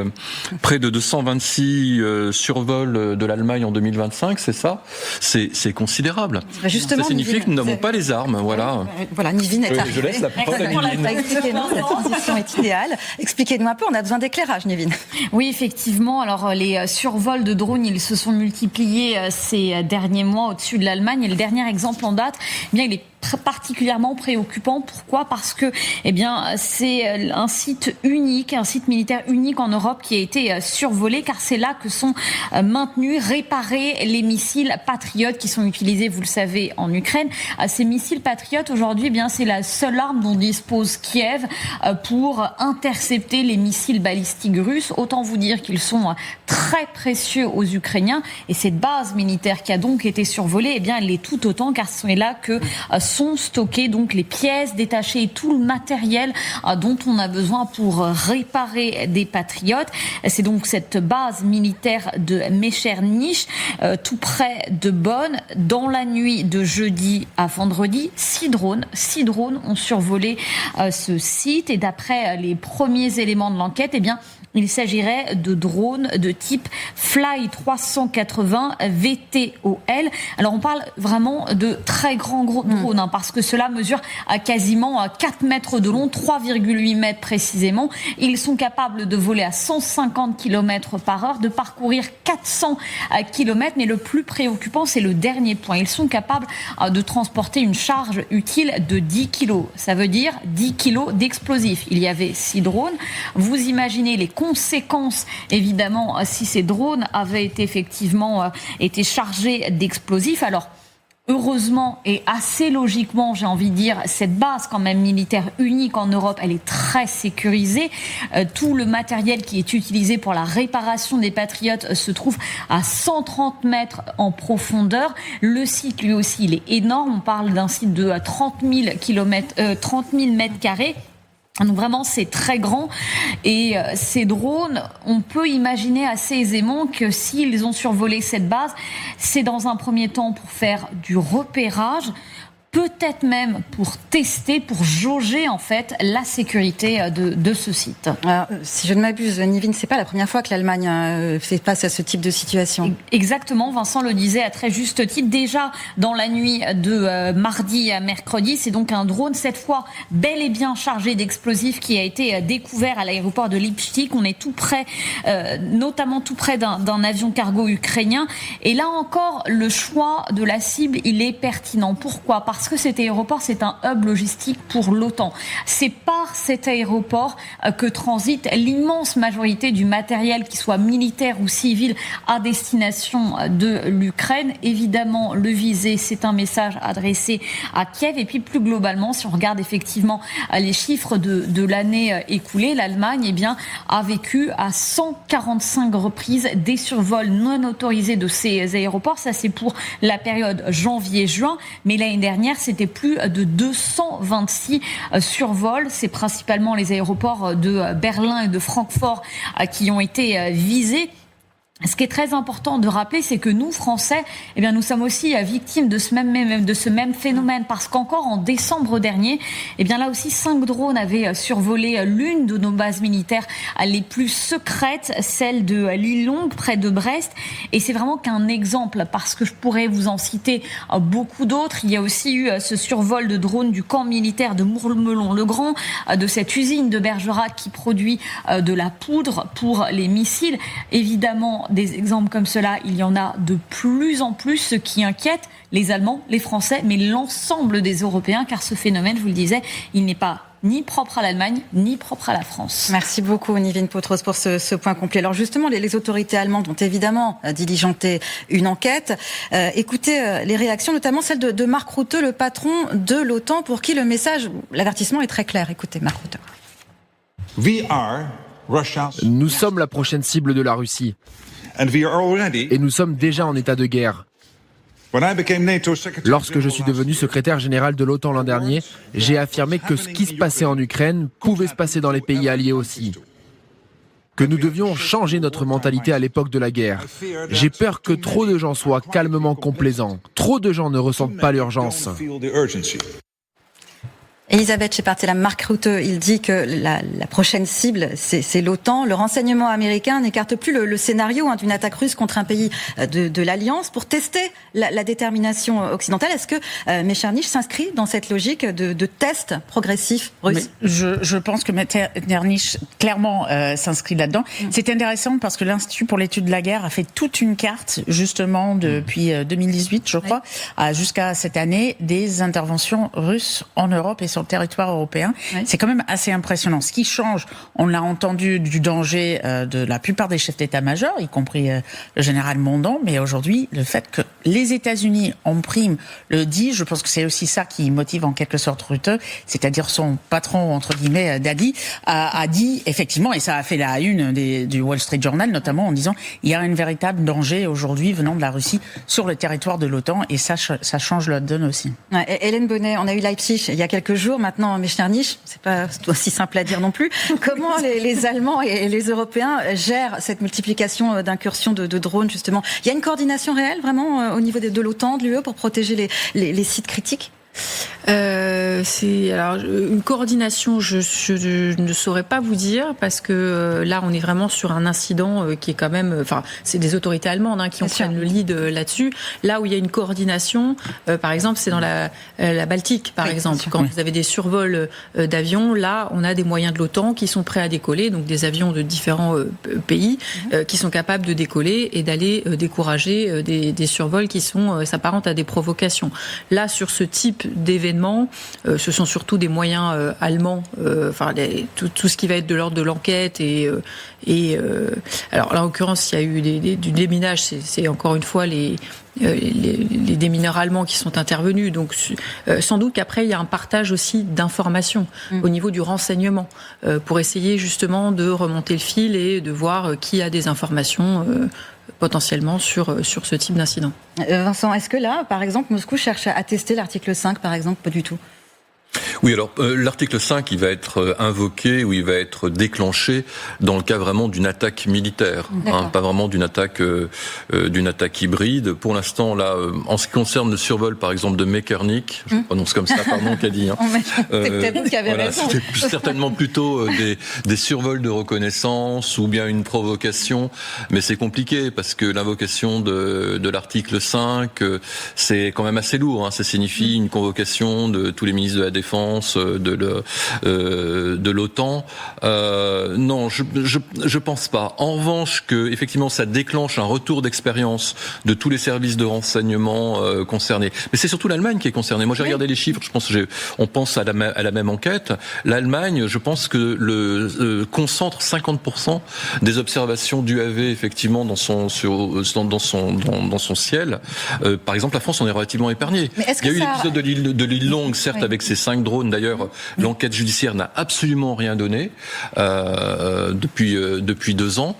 près de 226 survols de l'Allemagne en 2025, c'est ça. C'est considérable. Justement, ça signifie que nous n'avons pas les armes. Voilà. Voilà, Nivine est arrivée. Je laisse la parole à Nivine. Expliquez-nous, cette transition est idéale. Expliquez-nous un peu, on a besoin d'éclairage, Nivine. Oui, effectivement. Alors, les survols de drones, ils se sont multipliés ces derniers mois au-dessus de l'Allemagne. Et le dernier exemple en date, il est particulièrement préoccupant. Pourquoi ? Parce que, c'est un site unique, un site militaire unique en Europe qui a été survolé, car c'est là que sont maintenus, réparés les missiles Patriot qui sont utilisés, vous le savez, en Ukraine. Ces missiles Patriot, aujourd'hui, c'est la seule arme dont dispose Kiev pour intercepter les missiles balistiques russes. Autant vous dire qu'ils sont très précieux aux Ukrainiens. Et cette base militaire qui a donc été survolée, elle l'est tout autant, car c'est là que sont stockées donc les pièces détachées et tout le matériel dont on a besoin pour réparer des patriotes. C'est donc cette base militaire de Mechernich, tout près de Bonn. Dans la nuit de jeudi à vendredi, 6 drones ont survolé ce site. Et d'après les premiers éléments de l'enquête, il s'agirait de drones de type Fly 380 VTOL. Alors on parle vraiment de très grands drones, parce que cela mesure quasiment 4 mètres de long, 3,8 mètres précisément. Ils sont capables de voler à 150 km par heure, de parcourir 400 km. Mais le plus préoccupant, c'est le dernier point. Ils sont capables de transporter une charge utile de 10 kg. Ça veut dire 10 kg d'explosifs. Il y avait 6 drones. Vous imaginez les conséquences, évidemment, si ces drones avaient été effectivement été chargés d'explosifs. Alors, heureusement et assez logiquement, j'ai envie de dire, cette base quand même militaire unique en Europe, elle est très sécurisée. Tout le matériel qui est utilisé pour la réparation des patriotes se trouve à 130 mètres en profondeur. Le site, lui aussi, il est énorme. On parle d'un site de 30 000 mètres carrés. Donc vraiment, c'est très grand. Et ces drones, on peut imaginer assez aisément que s'ils ont survolé cette base, c'est dans un premier temps pour faire du repérage, peut-être même pour tester, pour jauger en fait la sécurité de ce site. Alors, si je ne m'abuse, Nivine, c'est pas la première fois que l'Allemagne fait face à ce type de situation. Exactement, Vincent le disait à très juste titre. Déjà dans la nuit de mardi à mercredi, c'est donc un drone, cette fois bel et bien chargé d'explosifs, qui a été découvert à l'aéroport de Leipzig. On est tout près, notamment tout près d'un avion cargo ukrainien. Et là encore, le choix de la cible, il est pertinent. Pourquoi ? Parce que cet aéroport, c'est un hub logistique pour l'OTAN. C'est par cet aéroport que transite l'immense majorité du matériel, qui soit militaire ou civil, à destination de l'Ukraine. Évidemment, le visé, c'est un message adressé à Kiev. Et puis plus globalement, si on regarde effectivement les chiffres de l'année écoulée, l'Allemagne a vécu à 145 reprises des survols non autorisés de ces aéroports. Ça, c'est pour la période janvier-juin. Mais l'année dernière, c'était plus de 226 survols. C'est principalement les aéroports de Berlin et de Francfort qui ont été visés. Ce qui est très important de rappeler, c'est que nous, Français, nous sommes aussi victimes de ce même phénomène, parce qu'encore en décembre dernier, là aussi 5 drones avaient survolé l'une de nos bases militaires les plus secrètes, celle de l'île Longue, près de Brest. Et c'est vraiment qu'un exemple, parce que je pourrais vous en citer beaucoup d'autres. Il y a aussi eu ce survol de drones du camp militaire de Mourmelon-le-Grand, de cette usine de Bergerac qui produit de la poudre pour les missiles. Évidemment, des exemples comme cela, il y en a de plus en plus, ce qui inquiète les Allemands, les Français, mais l'ensemble des Européens, car ce phénomène, je vous le disais, il n'est pas ni propre à l'Allemagne, ni propre à la France. Merci beaucoup, Nivine Potros, pour ce point complet. Alors justement, les autorités allemandes ont évidemment diligenté une enquête. Écoutez les réactions, notamment celle de Mark Rutte, le patron de l'OTAN, pour qui le message, l'avertissement est très clair. Écoutez, Mark Rutte. Nous sommes la prochaine cible de la Russie. Et nous sommes déjà en état de guerre. Lorsque je suis devenu secrétaire général de l'OTAN l'an dernier, j'ai affirmé que ce qui se passait en Ukraine pouvait se passer dans les pays alliés aussi. Que nous devions changer notre mentalité à l'époque de la guerre. J'ai peur que trop de gens soient calmement complaisants. Trop de gens ne ressentent pas l'urgence. Elisabeth Shepard-Selam, Mark Rutte, il dit que la prochaine cible, c'est l'OTAN. Le renseignement américain n'écarte plus le scénario d'une attaque russe contre un pays de l'Alliance pour tester la détermination occidentale. Est-ce que Metternich s'inscrit dans cette logique de test progressif russe? Je pense que Metternich clairement s'inscrit là-dedans. C'est intéressant parce que l'Institut pour l'étude de la guerre a fait toute une carte, justement, depuis 2018, je crois, jusqu'à cette année, des interventions russes en Europe et sur le territoire européen. Oui. C'est quand même assez impressionnant. Ce qui change, on l'a entendu, du danger de la plupart des chefs d'état-major, y compris le général Mondon, mais aujourd'hui, le fait que les États-Unis en prime le dit, je pense que c'est aussi ça qui motive en quelque sorte Rutte, c'est-à-dire son patron, entre guillemets, Dadi, a dit effectivement, et ça a fait la une du Wall Street Journal, notamment en disant il y a un véritable danger aujourd'hui venant de la Russie sur le territoire de l'OTAN, et ça change la donne aussi. Ouais, Hélène Bonnet, on a eu Leipzig il y a quelques jours. Maintenant, Metternich, c'est pas aussi simple à dire non plus. Comment les Allemands et les Européens gèrent cette multiplication d'incursions de drones, justement? Il y a une coordination réelle, vraiment, au niveau de l'OTAN, de l'UE, pour protéger les sites critiques? C'est alors une coordination, je ne saurais pas vous dire, parce que là on est vraiment sur un incident qui est quand même, enfin c'est des autorités allemandes qui prennent le lead là-dessus. Là où il y a une coordination, par exemple, c'est dans la Baltique, par exemple, quand vous avez des survols d'avions, là on a des moyens de l'OTAN qui sont prêts à décoller, donc des avions de différents pays qui sont capables de décoller et d'aller décourager des survols qui s'apparentent à des provocations. Là, sur ce type d'événements, ce sont surtout des moyens allemands, tout ce qui va être de l'ordre de l'enquête alors là en l'occurrence il y a eu du déminage, c'est encore une fois les démineurs allemands qui sont intervenus, donc sans doute qu'après il y a un partage aussi d'informations au niveau du renseignement pour essayer justement de remonter le fil et de voir qui a des informations potentiellement sur ce type d'incident. Vincent, est-ce que là, par exemple, Moscou cherche à tester l'article 5, par exemple? Pas du tout. Oui, alors l'article 5, il va être invoqué ou il va être déclenché dans le cas vraiment d'une attaque militaire, pas vraiment d'une attaque hybride. Pour l'instant, là, en ce qui concerne le survol, par exemple, de Metternich, je prononce comme ça, pardon, Caddy. C'est peut-être vous qui avez raison. C'était certainement plutôt des survols de reconnaissance ou bien une provocation, mais c'est compliqué parce que l'invocation de l'article 5, c'est quand même assez lourd. Ça signifie une convocation de tous les ministres de la Défense, de l'OTAN. Non, je pense pas. En revanche, que effectivement, ça déclenche un retour d'expérience de tous les services de renseignement concernés. Mais c'est surtout l'Allemagne qui est concernée. Moi, j'ai regardé les chiffres. Je pense on pense à la même enquête. L'Allemagne, je pense que concentre 50% des observations d'UAV effectivement dans son ciel. Par exemple, la France en est relativement épargnée. Il y a eu l'épisode de l'île Longue, certes, avec ses 5 drones. D'ailleurs, l'enquête judiciaire n'a absolument rien donné depuis 2 ans.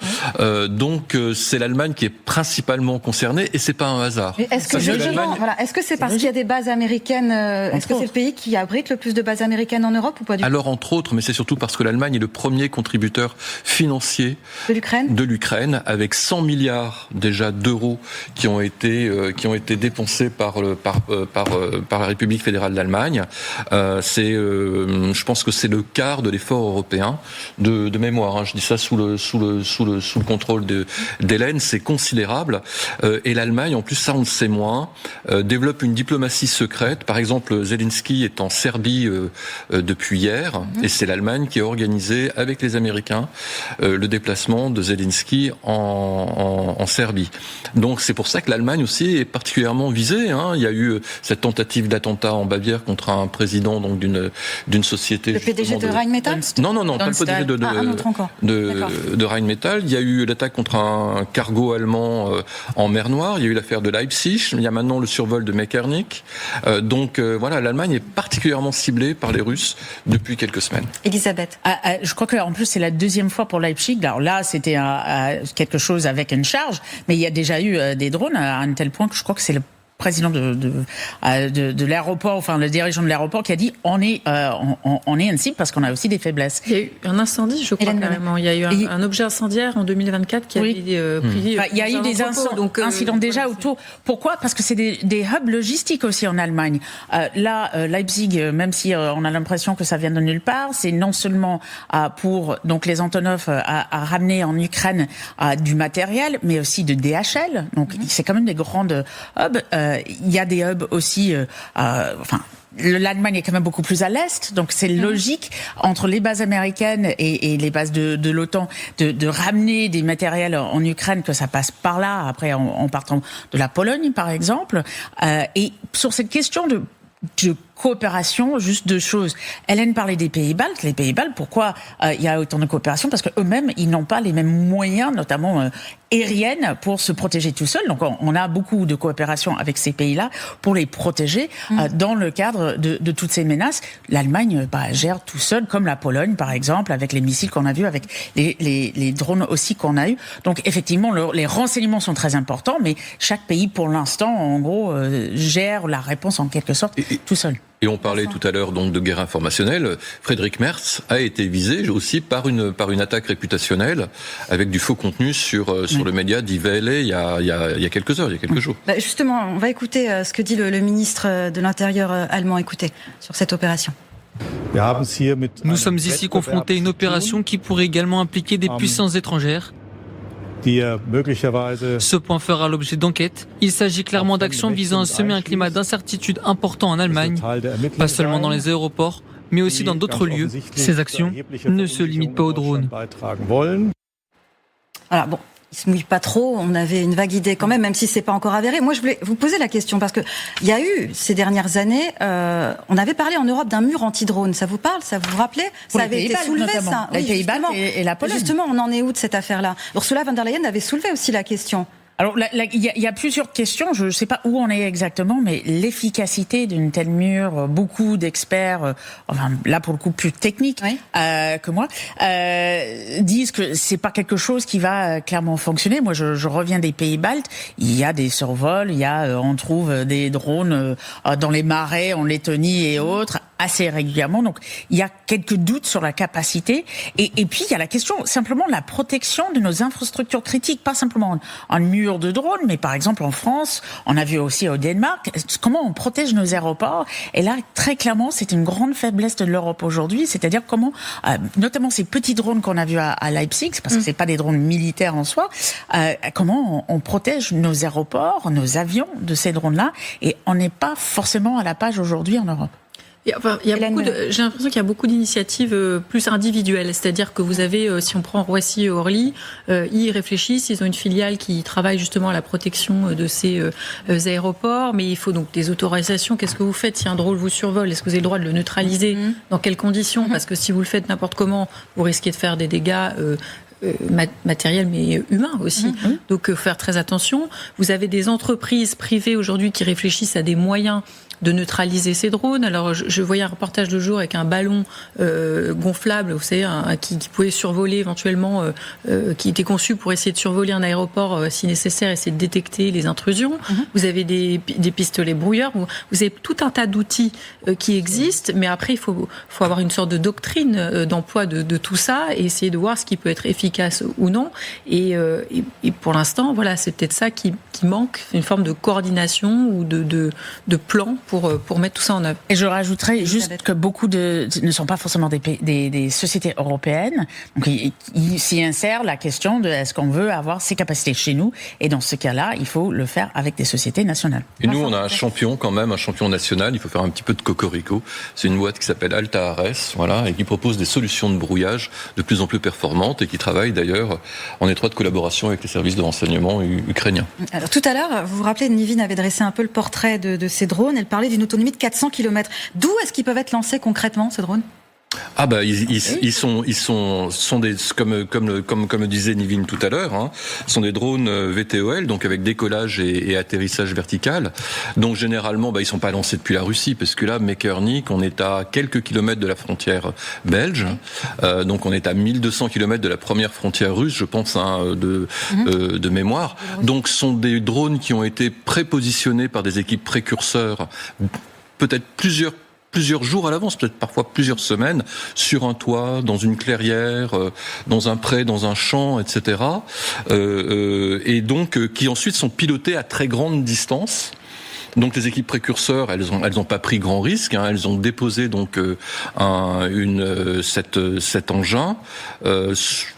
Donc, c'est l'Allemagne qui est principalement concernée, et c'est pas un hasard. Est-ce que c'est parce qu'il y a des bases américaines? Est-ce que c'est le pays qui abrite le plus de bases américaines en Europe ou pas du tout? Alors, entre autres, mais c'est surtout parce que l'Allemagne est le premier contributeur financier de l'Ukraine, avec 100 milliards déjà d'euros qui ont été dépensés par la République fédérale d'Allemagne. Je pense que c'est le quart de l'effort européen de mémoire. Je dis ça sous le contrôle d'Hélène, c'est considérable. Et l'Allemagne, en plus, ça on le sait moins, développe une diplomatie secrète. Par exemple, Zelensky est en Serbie depuis hier, et c'est l'Allemagne qui a organisé avec les Américains le déplacement de Zelensky en Serbie. Donc c'est pour ça que l'Allemagne aussi est particulièrement visée. Il y a eu cette tentative d'attentat en Bavière contre un président donc d'une société. Le PDG de Rheinmetall ? Non, pas le PDG de Rheinmetall. Il y a eu l'attaque contre un cargo allemand en mer Noire. Il y a eu l'affaire de Leipzig. Il y a maintenant le survol de Metternich. Donc l'Allemagne est particulièrement ciblée par les Russes depuis quelques semaines. Elisabeth. Je crois qu'en plus c'est la deuxième fois pour Leipzig. Alors là, c'était quelque chose avec une charge, mais il y a déjà eu des drones à un tel point que je crois que c'est le président de l'aéroport, enfin le dirigeant de l'aéroport qui a dit on est une cible parce qu'on a aussi des faiblesses. Il y a eu un incendie, je crois, carrément. Il y a eu un objet incendiaire en 2024 qui a pris. Il y a eu des incidents déjà autour. Pourquoi ? Parce que c'est des hubs logistiques aussi en Allemagne. Leipzig, même si on a l'impression que ça vient de nulle part, c'est non seulement pour donc les Antonov à ramener en Ukraine du matériel, mais aussi de DHL. Donc c'est quand même des grandes hubs. Il y a des hubs aussi. L'Allemagne est quand même beaucoup plus à l'est, donc c'est logique entre les bases américaines et les bases de l'OTAN de ramener des matériels en Ukraine, que ça passe par là, après en partant de la Pologne par exemple. Et sur cette question de coopération, juste deux choses. Hélène parlait des pays baltes. Les pays baltes, pourquoi il y a autant de coopération ? Parce qu'eux-mêmes, ils n'ont pas les mêmes moyens, notamment aériennes, pour se protéger tout seuls. Donc on a beaucoup de coopération avec ces pays-là pour les protéger dans le cadre de toutes ces menaces. L'Allemagne gère tout seul, comme la Pologne par exemple, avec les missiles qu'on a vus, avec les drones aussi qu'on a eu. Donc effectivement, les renseignements sont très importants, mais chaque pays, pour l'instant, en gros, gère la réponse en quelque sorte tout seul. Et on parlait tout à l'heure donc de guerre informationnelle. Friedrich Merz a été visé aussi par une attaque réputationnelle avec du faux contenu sur le média Die Welle il y a quelques heures, il y a quelques jours. Justement, on va écouter ce que dit le ministre de l'Intérieur allemand. Écoutez, sur cette opération. Nous sommes ici confrontés à une opération qui pourrait également impliquer des puissances étrangères. Ce point fera l'objet d'enquêtes. Il s'agit clairement d'actions visant à semer un climat d'incertitude important en Allemagne, pas seulement dans les aéroports, mais aussi dans d'autres lieux. Ces actions ne se limitent pas aux drones. Alors bon, il se mouille pas trop, on avait une vague idée quand même si c'est pas encore avéré. Moi, je voulais vous poser la question parce que il y a eu ces dernières années, on avait parlé en Europe d'un mur anti-drone. Ça vous parle ? Ça vous rappelez ? Ça avait été soulevé, ça. Les Pays-Bas et la Pologne. Justement, on en est où de cette affaire-là ? Ursula von der Leyen avait soulevé aussi la question. Alors, il y a plusieurs questions. Je ne sais pas où on est exactement, mais l'efficacité d'une telle mur, beaucoup d'experts, là pour le coup plus techniques que moi, disent que c'est pas quelque chose qui va clairement fonctionner. Moi, je reviens des pays baltes. Il y a des survols, on trouve des drones dans les marais en Lettonie et autres assez régulièrement. Donc, il y a quelques doutes sur la capacité. Et puis, il y a la question simplement de la protection de nos infrastructures critiques, pas simplement en mur de drones, mais par exemple en France, on a vu aussi au Danemark, comment on protège nos aéroports. Et là, très clairement, c'est une grande faiblesse de l'Europe aujourd'hui, c'est-à-dire comment, notamment ces petits drones qu'on a vus à Leipzig, parce que c'est pas des drones militaires en soi, comment on protège nos aéroports, nos avions de ces drones-là, et on n'est pas forcément à la page aujourd'hui en Europe. J'ai l'impression qu'il y a beaucoup d'initiatives plus individuelles, c'est-à-dire que vous avez, si on prend Roissy et Orly, ils réfléchissent, ils ont une filiale qui travaille justement à la protection de ces aéroports, mais il faut donc des autorisations. Qu'est-ce que vous faites si un drone vous survole ? Est-ce que vous avez le droit de le neutraliser ? Dans quelles conditions ? Parce que si vous le faites n'importe comment, vous risquez de faire des dégâts matériel mais humain aussi. Donc faire très attention. Vous avez des entreprises privées aujourd'hui qui réfléchissent à des moyens de neutraliser ces drones. Alors je voyais un reportage de jour avec un ballon gonflable, vous savez, qui pouvait survoler éventuellement, qui était conçu pour essayer de survoler un aéroport si nécessaire, essayer de détecter les intrusions. Vous avez des pistolets brouilleurs. Vous avez tout un tas d'outils qui existent, mais après il faut avoir une sorte de doctrine d'emploi de tout ça et essayer de voir ce qui peut être efficace ou non. Et pour l'instant, voilà, c'est peut-être ça qui manque, une forme de coordination ou de plan pour mettre tout ça en œuvre. Et je rajouterais juste que beaucoup ne sont pas forcément des sociétés européennes. Donc, il s'y insère la question de est-ce qu'on veut avoir ces capacités chez nous ? Et dans ce cas-là, il faut le faire avec des sociétés nationales. Et nous, on a un champion quand même, un champion national. Il faut faire un petit peu de cocorico. C'est une boîte qui s'appelle Alta Ares, voilà, et qui propose des solutions de brouillage de plus en plus performantes et qui travaille d'ailleurs en étroite collaboration avec les services de renseignement ukrainiens. Alors tout à l'heure, vous vous rappelez, Nivine avait dressé un peu le portrait de ces drones. Elle parlait parlé d'une autonomie de 400 km. D'où est-ce qu'ils peuvent être lancés concrètement, ces drones ? Ah bah ils sont des comme le disait Nivine tout à l'heure, hein, sont des drones VTOL, donc avec décollage et atterrissage vertical. Donc généralement ils sont pas lancés depuis la Russie, parce que là Mekernik, on est à quelques kilomètres de la frontière belge, donc on est à 1200 kilomètres de la première frontière russe, je pense, hein, de mémoire. Donc ce sont des drones qui ont été prépositionnés par des équipes précurseurs, peut-être plusieurs jours à l'avance, peut-être parfois plusieurs semaines, sur un toit, dans une clairière, dans un pré, dans un champ, etc. Et donc qui ensuite sont pilotés à très grande distance. Donc les équipes précurseurs, elles ont pas pris grand risque, hein, elles ont déposé donc cet engin,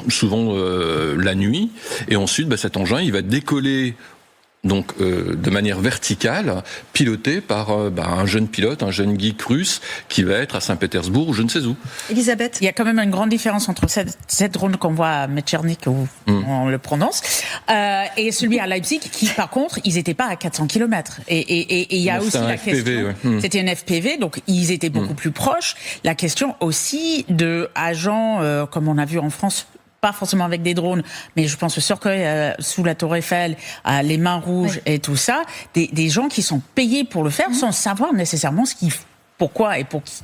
souvent la nuit, et ensuite cet engin il va décoller. Donc de manière verticale, piloté par un jeune pilote, un jeune geek russe qui va être à Saint-Pétersbourg ou je ne sais où. Elisabeth, il y a quand même une grande différence entre cette drone qu'on voit à Mechernik, où on le prononce, et celui à Leipzig qui, par contre, ils n'étaient pas à 400 km. Et il y a aussi la question... C'était une FPV, donc ils étaient beaucoup plus proches. La question aussi de agents, comme on a vu en France, pas forcément avec des drones, mais je pense au cercueil sous la Tour Eiffel, les mains rouges et tout ça, des gens qui sont payés pour le faire sans savoir nécessairement pourquoi et pour qui,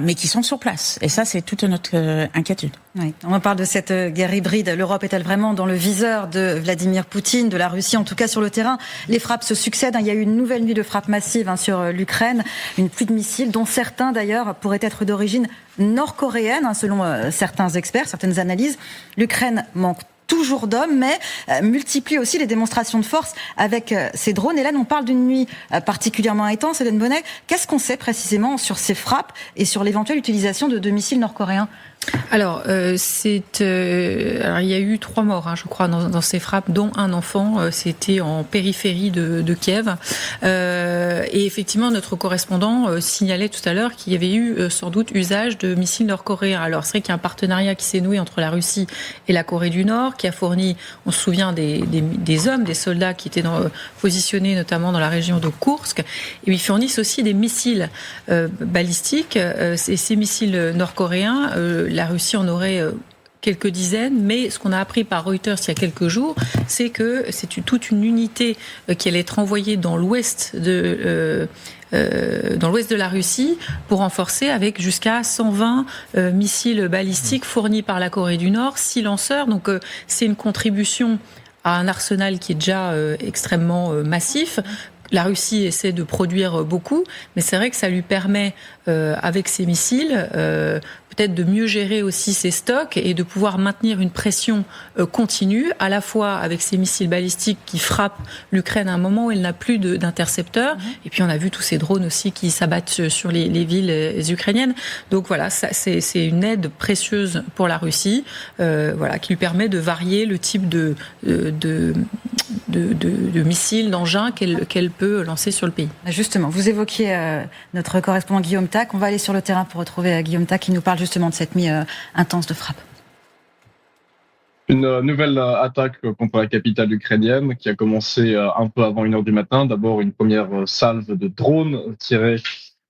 mais qui sont sur place. Et ça, c'est toute notre inquiétude. Oui. On parle de cette guerre hybride. L'Europe est-elle vraiment dans le viseur de Vladimir Poutine, de la Russie, en tout cas sur le terrain? Les frappes se succèdent. Il y a eu une nouvelle nuit de frappes massives sur l'Ukraine, une pluie de missiles, dont certains d'ailleurs pourraient être d'origine nord-coréenne, selon certains experts, certaines analyses. L'Ukraine manque toujours d'hommes, mais multiplie aussi les démonstrations de force avec ces drones. Et là, on parle d'une nuit particulièrement intense. Hélène Bonnet, qu'est-ce qu'on sait précisément sur ces frappes et sur l'éventuelle utilisation de missiles nord-coréens ? Alors, il y a eu 3 morts, je crois, dans ces frappes, dont un enfant. C'était en périphérie de Kiev. Et effectivement, notre correspondant signalait tout à l'heure qu'il y avait eu sans doute usage de missiles nord-coréens. Alors, c'est vrai qu'il y a un partenariat qui s'est noué entre la Russie et la Corée du Nord, qui a fourni, on se souvient, des hommes, des soldats qui étaient positionnés notamment dans la région de Koursk. Et ils fournissent aussi des missiles balistiques. Et ces missiles nord-coréens, la Russie en aurait quelques dizaines, mais ce qu'on a appris par Reuters il y a quelques jours, c'est que c'est toute une unité qui allait être envoyée dans l'ouest de la Russie pour renforcer avec jusqu'à 120 missiles balistiques fournis par la Corée du Nord, 6 lanceurs. Donc c'est une contribution à un arsenal qui est déjà extrêmement massif. La Russie essaie de produire beaucoup, mais c'est vrai que ça lui permet, avec ces missiles, peut-être de mieux gérer aussi ses stocks et de pouvoir maintenir une pression continue, à la fois avec ces missiles balistiques qui frappent l'Ukraine à un moment où elle n'a plus d'intercepteurs, et puis on a vu tous ces drones aussi qui s'abattent sur les villes ukrainiennes. Donc voilà, c'est une aide précieuse pour la Russie, qui lui permet de varier le type de missiles, d'engins qu'elle peut lancer sur le pays. Justement, vous évoquiez notre correspondant Guillaume Tac. On va aller sur le terrain pour retrouver Guillaume Tac qui nous parle justement de cette nuit intense de frappe. Une nouvelle attaque contre la capitale ukrainienne qui a commencé un peu avant 1h du matin. D'abord une première salve de drones tirés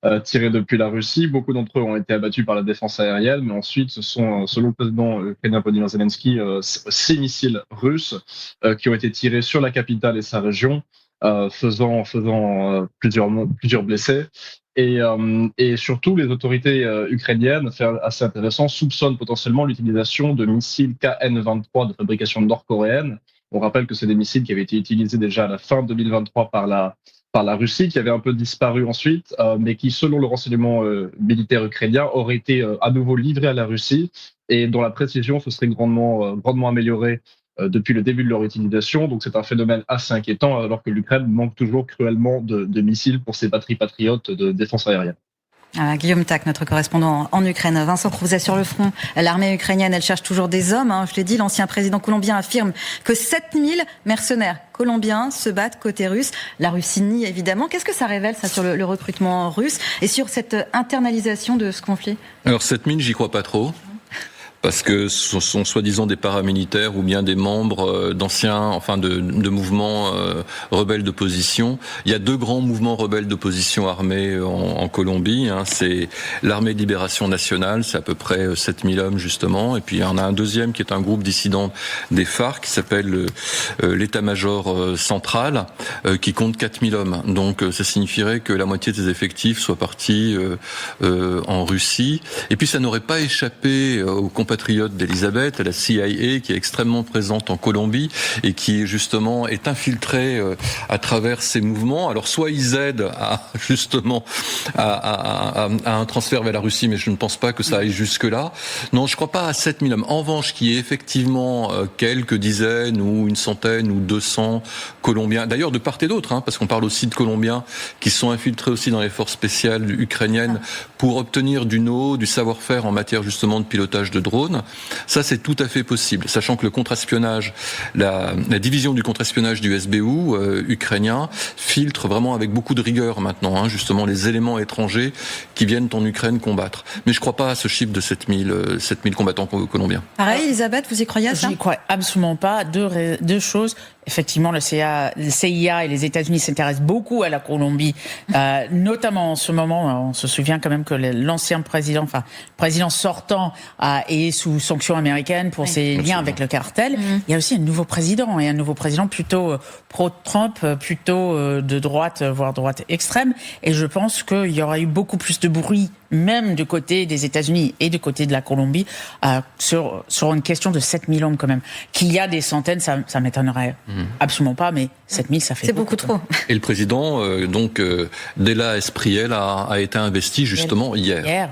depuis la Russie. Beaucoup d'entre eux ont été abattus par la défense aérienne, mais ensuite ce sont, selon le président ukrainien Volodymyr Zelensky, 6 missiles russes qui ont été tirés sur la capitale et sa région, faisant plusieurs blessés. Et surtout, les autorités ukrainiennes, fait assez intéressant, soupçonnent potentiellement l'utilisation de missiles KN-23 de fabrication nord-coréenne. On rappelle que c'est des missiles qui avaient été utilisés déjà à la fin 2023 par la Russie, qui avait un peu disparu ensuite, mais qui, selon le renseignement militaire ukrainien, auraient été à nouveau livrés à la Russie et dont la précision se serait grandement améliorée depuis le début de leur utilisation. Donc c'est un phénomène assez inquiétant, alors que l'Ukraine manque toujours cruellement de missiles pour ses batteries patriotes de défense aérienne. Guillaume Tac, notre correspondant en Ukraine. Vincent Crouzet sur le front. L'armée ukrainienne, elle cherche toujours des hommes. Je l'ai dit, l'ancien président colombien affirme que 7000 mercenaires colombiens se battent côté russe. La Russie nie évidemment. Qu'est-ce que ça révèle, ça, sur le recrutement russe et sur cette internalisation de ce conflit ? Alors 7000, j'y crois pas trop. parce que ce sont soi-disant des paramilitaires ou bien des membres de mouvements rebelles d'opposition. Il y a 2 grands mouvements rebelles d'opposition armés en Colombie. C'est l'armée de libération nationale, c'est à peu près 7000 hommes justement, et puis il y en a un deuxième qui est un groupe dissident des FARC qui s'appelle l'état-major central, qui compte 4000 hommes. Donc ça signifierait que la moitié des effectifs soient partis en Russie. Et puis ça n'aurait pas échappé aux compatriotes d'Elisabeth, à la CIA, qui est extrêmement présente en Colombie et qui justement est infiltrée à travers ces mouvements. Alors soit ils aident à un transfert vers la Russie, mais je ne pense pas que ça aille jusque-là. Non, je ne crois pas à 7000 hommes. En revanche, qu'il y ait effectivement quelques dizaines ou une centaine ou 200 Colombiens, d'ailleurs de part et d'autre, parce qu'on parle aussi de Colombiens qui sont infiltrés aussi dans les forces spéciales ukrainiennes pour obtenir du know-how, du savoir-faire en matière justement de pilotage de drones. Ça, c'est tout à fait possible, sachant que le contre-espionnage, la division du contre-espionnage du SBU ukrainien filtre vraiment avec beaucoup de rigueur maintenant, justement les éléments étrangers qui viennent en Ukraine combattre. Mais je ne crois pas à ce chiffre de 7000 combattants colombiens. Pareil, Elisabeth, vous y croyez à ça ? Je n'y crois absolument pas. Deux choses. Effectivement, le CIA et les États-Unis s'intéressent beaucoup à la Colombie, notamment en ce moment. On se souvient quand même que l'ancien président, président sortant, est sous sanctions américaines pour ses liens avec le cartel. Il y a aussi un nouveau président, et un nouveau président plutôt pro-Trump, plutôt de droite, voire droite extrême. Et je pense qu'il y aura eu beaucoup plus de bruit, même du côté des États-Unis et du côté de la Colombie, sur une question de 7000 hommes quand même. Qu'il y a des centaines, ça m'étonnerait absolument pas, mais 7000, ça fait c'est beaucoup trop. Et le président, Della Espriella, a été investi justement hier.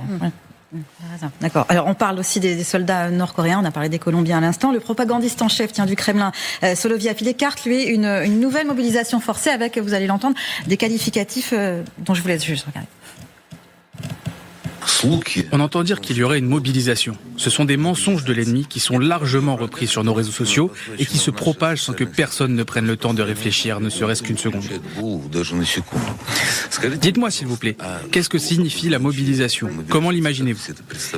D'accord. Alors on parle aussi des soldats nord-coréens, on a parlé des Colombiens à l'instant. Le propagandiste en chef du Kremlin, Soloviev, il écarte lui une nouvelle mobilisation forcée avec, vous allez l'entendre, des qualificatifs dont je vous laisse juste regarder. On entend dire qu'il y aurait une mobilisation. Ce sont des mensonges de l'ennemi qui sont largement repris sur nos réseaux sociaux et qui se propagent sans que personne ne prenne le temps de réfléchir, ne serait-ce qu'une seconde. Dites-moi s'il vous plaît, qu'est-ce que signifie la mobilisation ? Comment l'imaginez-vous ?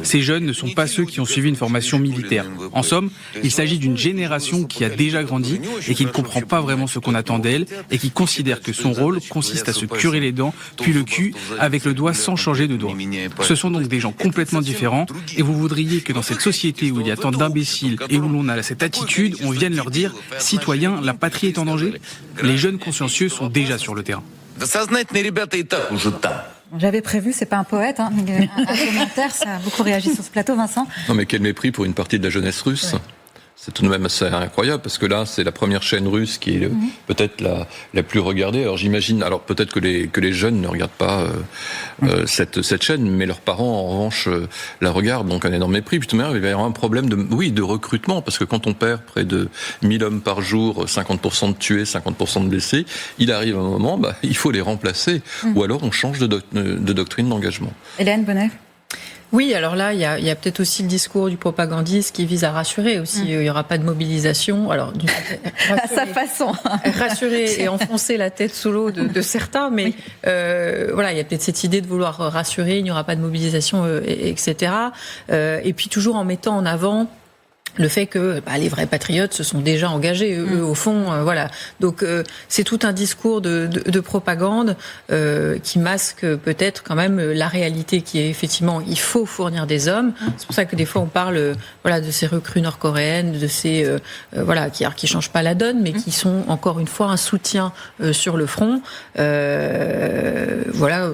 Ces jeunes ne sont pas ceux qui ont suivi une formation militaire. En somme, il s'agit d'une génération qui a déjà grandi et qui ne comprend pas vraiment ce qu'on attend d'elle et qui considère que son rôle consiste à se curer les dents, puis le cul, avec le doigt sans changer de doigt. Ce sont donc des gens complètement différents et vous voudriez que dans cette société où il y a tant d'imbéciles et où l'on a cette attitude, on vienne leur dire « Citoyens, la patrie est en danger ?» Les jeunes consciencieux sont déjà sur le terrain. J'avais prévu, c'est pas un poète, mais un commentaire, ça a beaucoup réagi sur ce plateau, Vincent. Non mais quel mépris pour une partie de la jeunesse russe. Ouais. C'est tout de même assez incroyable parce que là, c'est la première chaîne russe qui est peut-être la plus regardée. Alors j'imagine, peut-être que les jeunes ne regardent pas cette chaîne, mais leurs parents en revanche la regardent, donc un énorme mépris. Puis tout de même, il va y avoir un problème de recrutement parce que quand on perd près de 1000 hommes par jour, 50% de tués, 50% de blessés, il arrive un moment, il faut les remplacer ou alors on change de doctrine d'engagement. Hélène Bonnet. Oui, alors là, il y a peut-être aussi le discours du propagandiste qui vise à rassurer aussi. Il n'y aura pas de mobilisation. Alors, à sa façon. Rassurer et enfoncer la tête sous l'eau de certains, mais voilà, il y a peut-être cette idée de vouloir rassurer, il n'y aura pas de mobilisation, etc. Et puis toujours en mettant en avant le fait que les vrais patriotes se sont déjà engagés, eux au fond, voilà. Donc c'est tout un discours de propagande qui masque peut-être quand même la réalité qui est effectivement, il faut fournir des hommes. C'est pour ça que des fois on parle de ces recrues nord-coréennes, de ces qui changent pas la donne, mais qui sont encore une fois un soutien sur le front. Voilà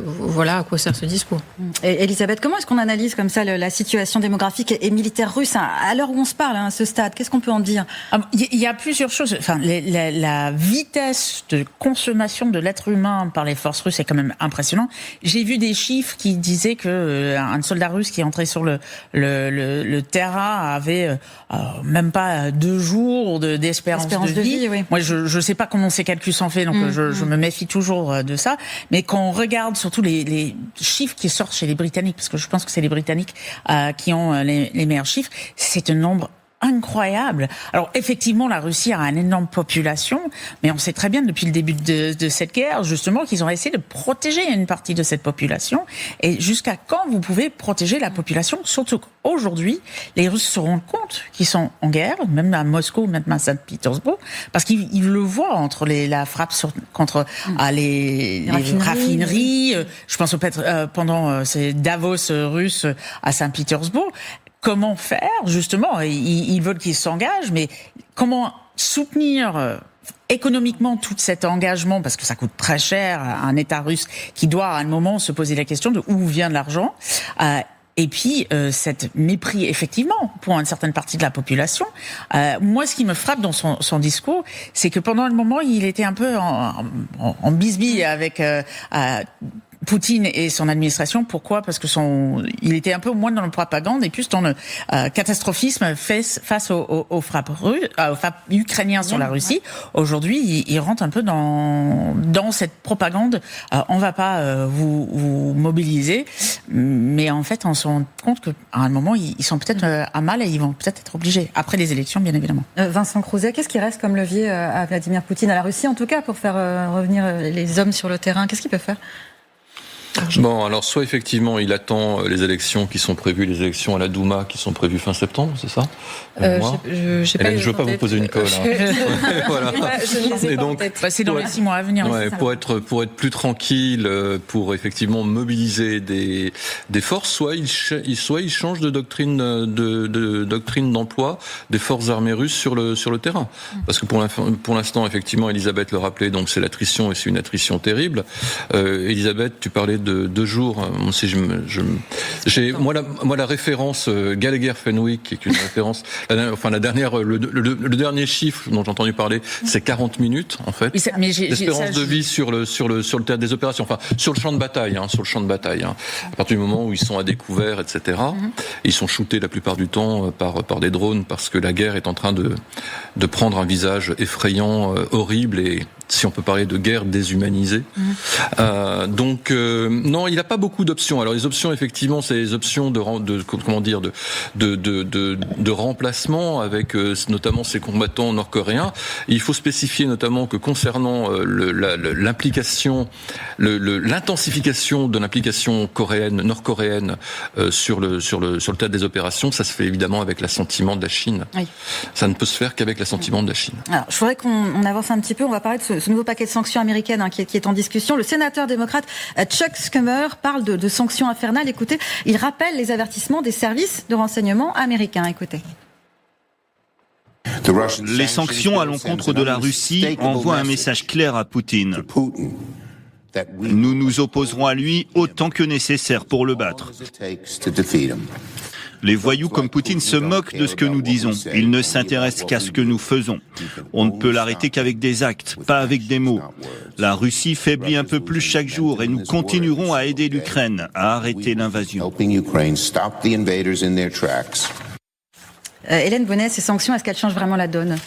à quoi sert ce discours. Et Elisabeth, comment est-ce qu'on analyse comme ça la situation démographique et militaire russe à l'heure où on se parle? À ce stade, qu'est-ce qu'on peut en dire? Il y a plusieurs choses. Enfin, la vitesse de consommation de l'être humain par les forces russes est quand même impressionnante. J'ai vu des chiffres qui disaient que un soldat russe qui entrait sur le terrain avait même pas 2 jours d'espérance de vie. Oui. Moi, je sais pas comment ces calculs sont faits, donc je me méfie toujours de ça. Mais quand on regarde surtout les chiffres qui sortent chez les Britanniques, parce que je pense que c'est les Britanniques qui ont les meilleurs chiffres, c'est un nombre incroyable. Alors effectivement, la Russie a une énorme population, mais on sait très bien depuis le début de cette guerre, justement, qu'ils ont essayé de protéger une partie de cette population. Et jusqu'à quand vous pouvez protéger la population? Surtout qu'aujourd'hui, les Russes se rendent compte qu'ils sont en guerre, même à Moscou, même à Saint-Pétersbourg, parce qu'ils le voient entre la frappe contre les raffineries. Je pense pendant ces Davos russes à Saint-Pétersbourg. Comment faire, justement, ils veulent qu'ils s'engagent, mais comment soutenir économiquement tout cet engagement, parce que ça coûte très cher à un État russe qui doit à un moment se poser la question de où vient l'argent, et puis cette mépris, effectivement, pour une certaine partie de la population. Moi, ce qui me frappe dans son discours, c'est que pendant le moment, il était un peu en bisbille avec Poutine et son administration. Pourquoi? Parce que il était un peu moins dans la propagande et plus dans le catastrophisme face aux frappes ukrainiennes sur la Russie. Aujourd'hui, il rentre un peu dans cette propagande. On va pas vous mobiliser, mais en fait, on se rend compte qu'à un moment, ils sont peut-être à mal et ils vont peut-être être obligés après les élections, bien évidemment. Vincent Crouzet, qu'est-ce qui reste comme levier à Vladimir Poutine, à la Russie en tout cas, pour faire revenir les hommes sur le terrain? Qu'est-ce qu'il peut faire? Bon, alors soit effectivement il attend les élections qui sont prévues, les élections à la Douma qui sont prévues fin septembre, c'est ça? Je ne veux pas vous poser une colle. Voilà. Je ne les ai pas en tête. C'est dans les 6 mois à venir. Ouais, pour être plus tranquille, pour effectivement mobiliser des forces, soit il change de doctrine doctrine d'emploi des forces armées russes sur le terrain. Parce que pour l'instant, effectivement, Elisabeth le rappelait, donc c'est l'attrition et c'est une attrition terrible. Elisabeth, tu parlais de 2 jours. Moi la référence Gallagher-Fenwick, qui est une référence. Le dernier chiffre dont j'ai entendu parler, c'est 40 minutes en fait. L'espérance de vie sur le théâtre des opérations, enfin sur le champ de bataille, À partir du moment où ils sont à découvert, etc. Ils sont shootés la plupart du temps par des drones parce que la guerre est en train de prendre un visage effrayant, horrible et si on peut parler de guerre déshumanisée. Non, il n'a pas beaucoup d'options. Alors les options, effectivement, c'est les options de remplacement avec notamment ces combattants nord-coréens. Il faut spécifier notamment que concernant l'implication, l'intensification de l'implication nord-coréenne sur le théâtre des opérations, ça se fait évidemment avec l'assentiment de la Chine. Oui. Ça ne peut se faire qu'avec l'assentiment de la Chine. Alors, je voudrais qu'on avance un petit peu. On va parler de ce nouveau paquet de sanctions américaines qui est en discussion. Le sénateur démocrate Chuck Schumer parle de sanctions infernales. Écoutez, il rappelle les avertissements des services de renseignement américains. Écoutez. Les sanctions à l'encontre de la Russie envoient un message clair à Poutine. Nous nous opposerons à lui autant que nécessaire pour le battre. Les voyous comme Poutine se moquent de ce que nous disons. Ils ne s'intéressent qu'à ce que nous faisons. On ne peut l'arrêter qu'avec des actes, pas avec des mots. La Russie faiblit un peu plus chaque jour et nous continuerons à aider l'Ukraine à arrêter l'invasion. Hélène Bonnet, ces sanctions, est-ce qu'elles changent vraiment la donne ?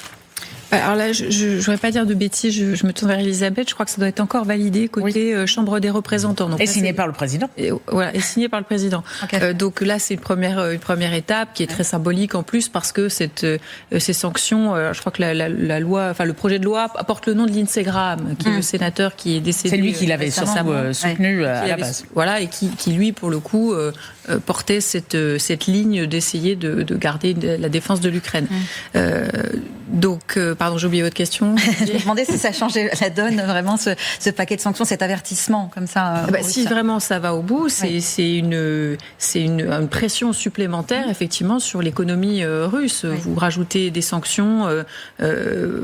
Alors là, je ne voudrais pas dire de bêtises, je me tourne vers Elisabeth, je crois que ça doit être encore validé côté Chambre des représentants. Donc, et signé par le président. Et signé par le président. Okay. Donc là, c'est une première étape qui est très symbolique en plus parce que ces sanctions, je crois que la loi, enfin le projet de loi porte le nom de Lindsey Graham, qui est le sénateur qui est décédé. C'est lui qui l'avait soutenu à la base. Voilà, et qui lui, pour le coup, portait cette ligne d'essayer de garder la défense de l'Ukraine. Donc, pardon, j'ai oublié votre question. Je me demandais si ça changeait la donne, vraiment, ce paquet de sanctions, cet avertissement, comme ça. Si vraiment ça va au bout, c'est une pression supplémentaire, effectivement, sur l'économie russe. Oui. Vous rajoutez des sanctions,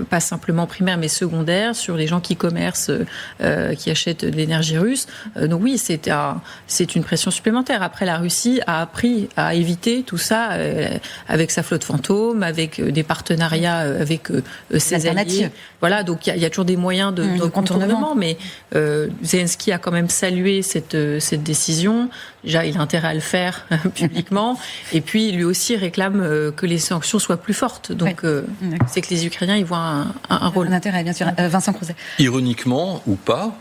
pas simplement primaires, mais secondaires, sur les gens qui commercent, qui achètent de l'énergie russe. Donc oui, c'est une pression supplémentaire. Après, la Russie a appris à éviter tout ça avec sa flotte fantôme, avec des partenariats avec ses alliés. Voilà, donc il y a toujours des moyens de contournement, mais Zelensky a quand même salué cette décision. Déjà, il a intérêt à le faire publiquement. Et puis, lui aussi réclame que les sanctions soient plus fortes. Donc, c'est que les Ukrainiens y voient un rôle. Un intérêt, bien sûr. Vincent Crouzet. Ironiquement ou pas,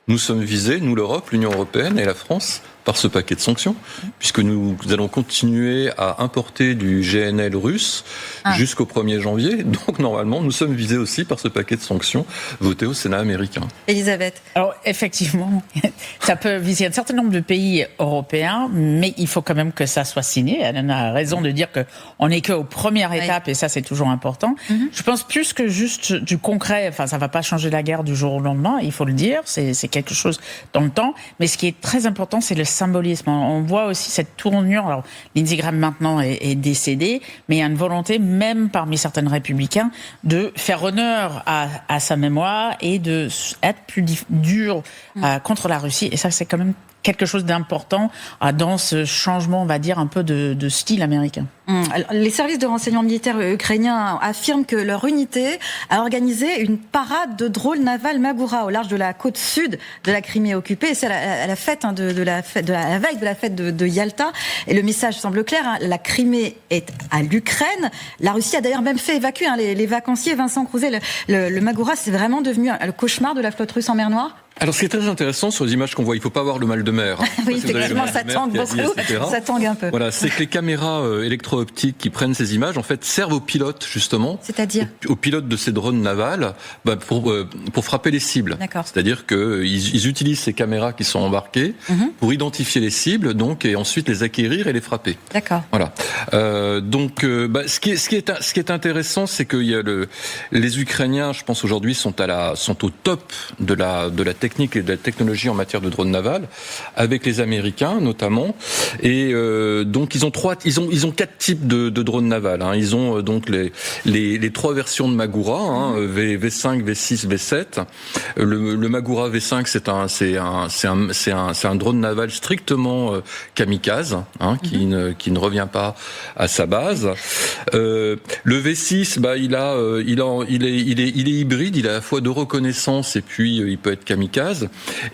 nous sommes visés, nous l'Europe, l'Union européenne et la France, par ce paquet de sanctions, puisque nous allons continuer à importer du GNL russe jusqu'au 1er janvier. Donc normalement, nous sommes visés aussi par ce paquet de sanctions voté au Sénat américain. Elisabeth. Alors effectivement, ça peut viser un certain nombre de pays européens, mais il faut quand même que ça soit signé. Elle a raison de dire qu'on n'est qu'aux premières étapes, et ça c'est toujours important. Je pense plus que juste du concret, enfin ça va pas changer la guerre du jour au lendemain, il faut le dire, c'est quelque chose dans le temps, mais ce qui est très important c'est le symbolisme. On voit aussi cette tournure, alors Lindsey Graham maintenant est décédé, mais il y a une volonté même parmi certains républicains de faire honneur à sa mémoire et de être plus dur contre la Russie, et ça c'est quand même quelque chose d'important dans ce changement, on va dire, un peu de style américain. Alors, les services de renseignement militaires ukrainiens affirment que leur unité a organisé une parade de drones navals Magura au large de la côte sud de la Crimée occupée. Et c'est à la fête de la veille de la fête de Yalta. Et le message semble clair. La Crimée est à l'Ukraine. La Russie a d'ailleurs même fait évacuer les vacanciers. Vincent Crouzet, le Magura, c'est vraiment devenu le cauchemar de la flotte russe en mer Noire. Alors, ce qui est très intéressant sur les images qu'on voit, il ne faut pas avoir le mal de mer. Oui, effectivement, ça tangue beaucoup, ça tangue un peu. Voilà, c'est que les caméras électro-optiques qui prennent ces images, en fait, servent aux pilotes, justement. C'est-à-dire aux pilotes de ces drones navals, pour frapper les cibles. D'accord. C'est-à-dire qu'ils utilisent ces caméras qui sont embarquées pour identifier les cibles, donc, et ensuite les acquérir et les frapper. D'accord. Voilà. Ce qui est intéressant, c'est que les Ukrainiens, je pense aujourd'hui, sont au top de la technique et de la technologie en matière de drone naval, avec les Américains notamment. Et donc ils ont 4 types de drones navals. Ils ont donc les 3 versions de Magura, V5, V6, V7. Le Magura V5, c'est un drone naval strictement kamikaze, qui ne revient pas à sa base. Le V6, il est hybride, il a à la fois de reconnaissance et puis il peut être kamikaze.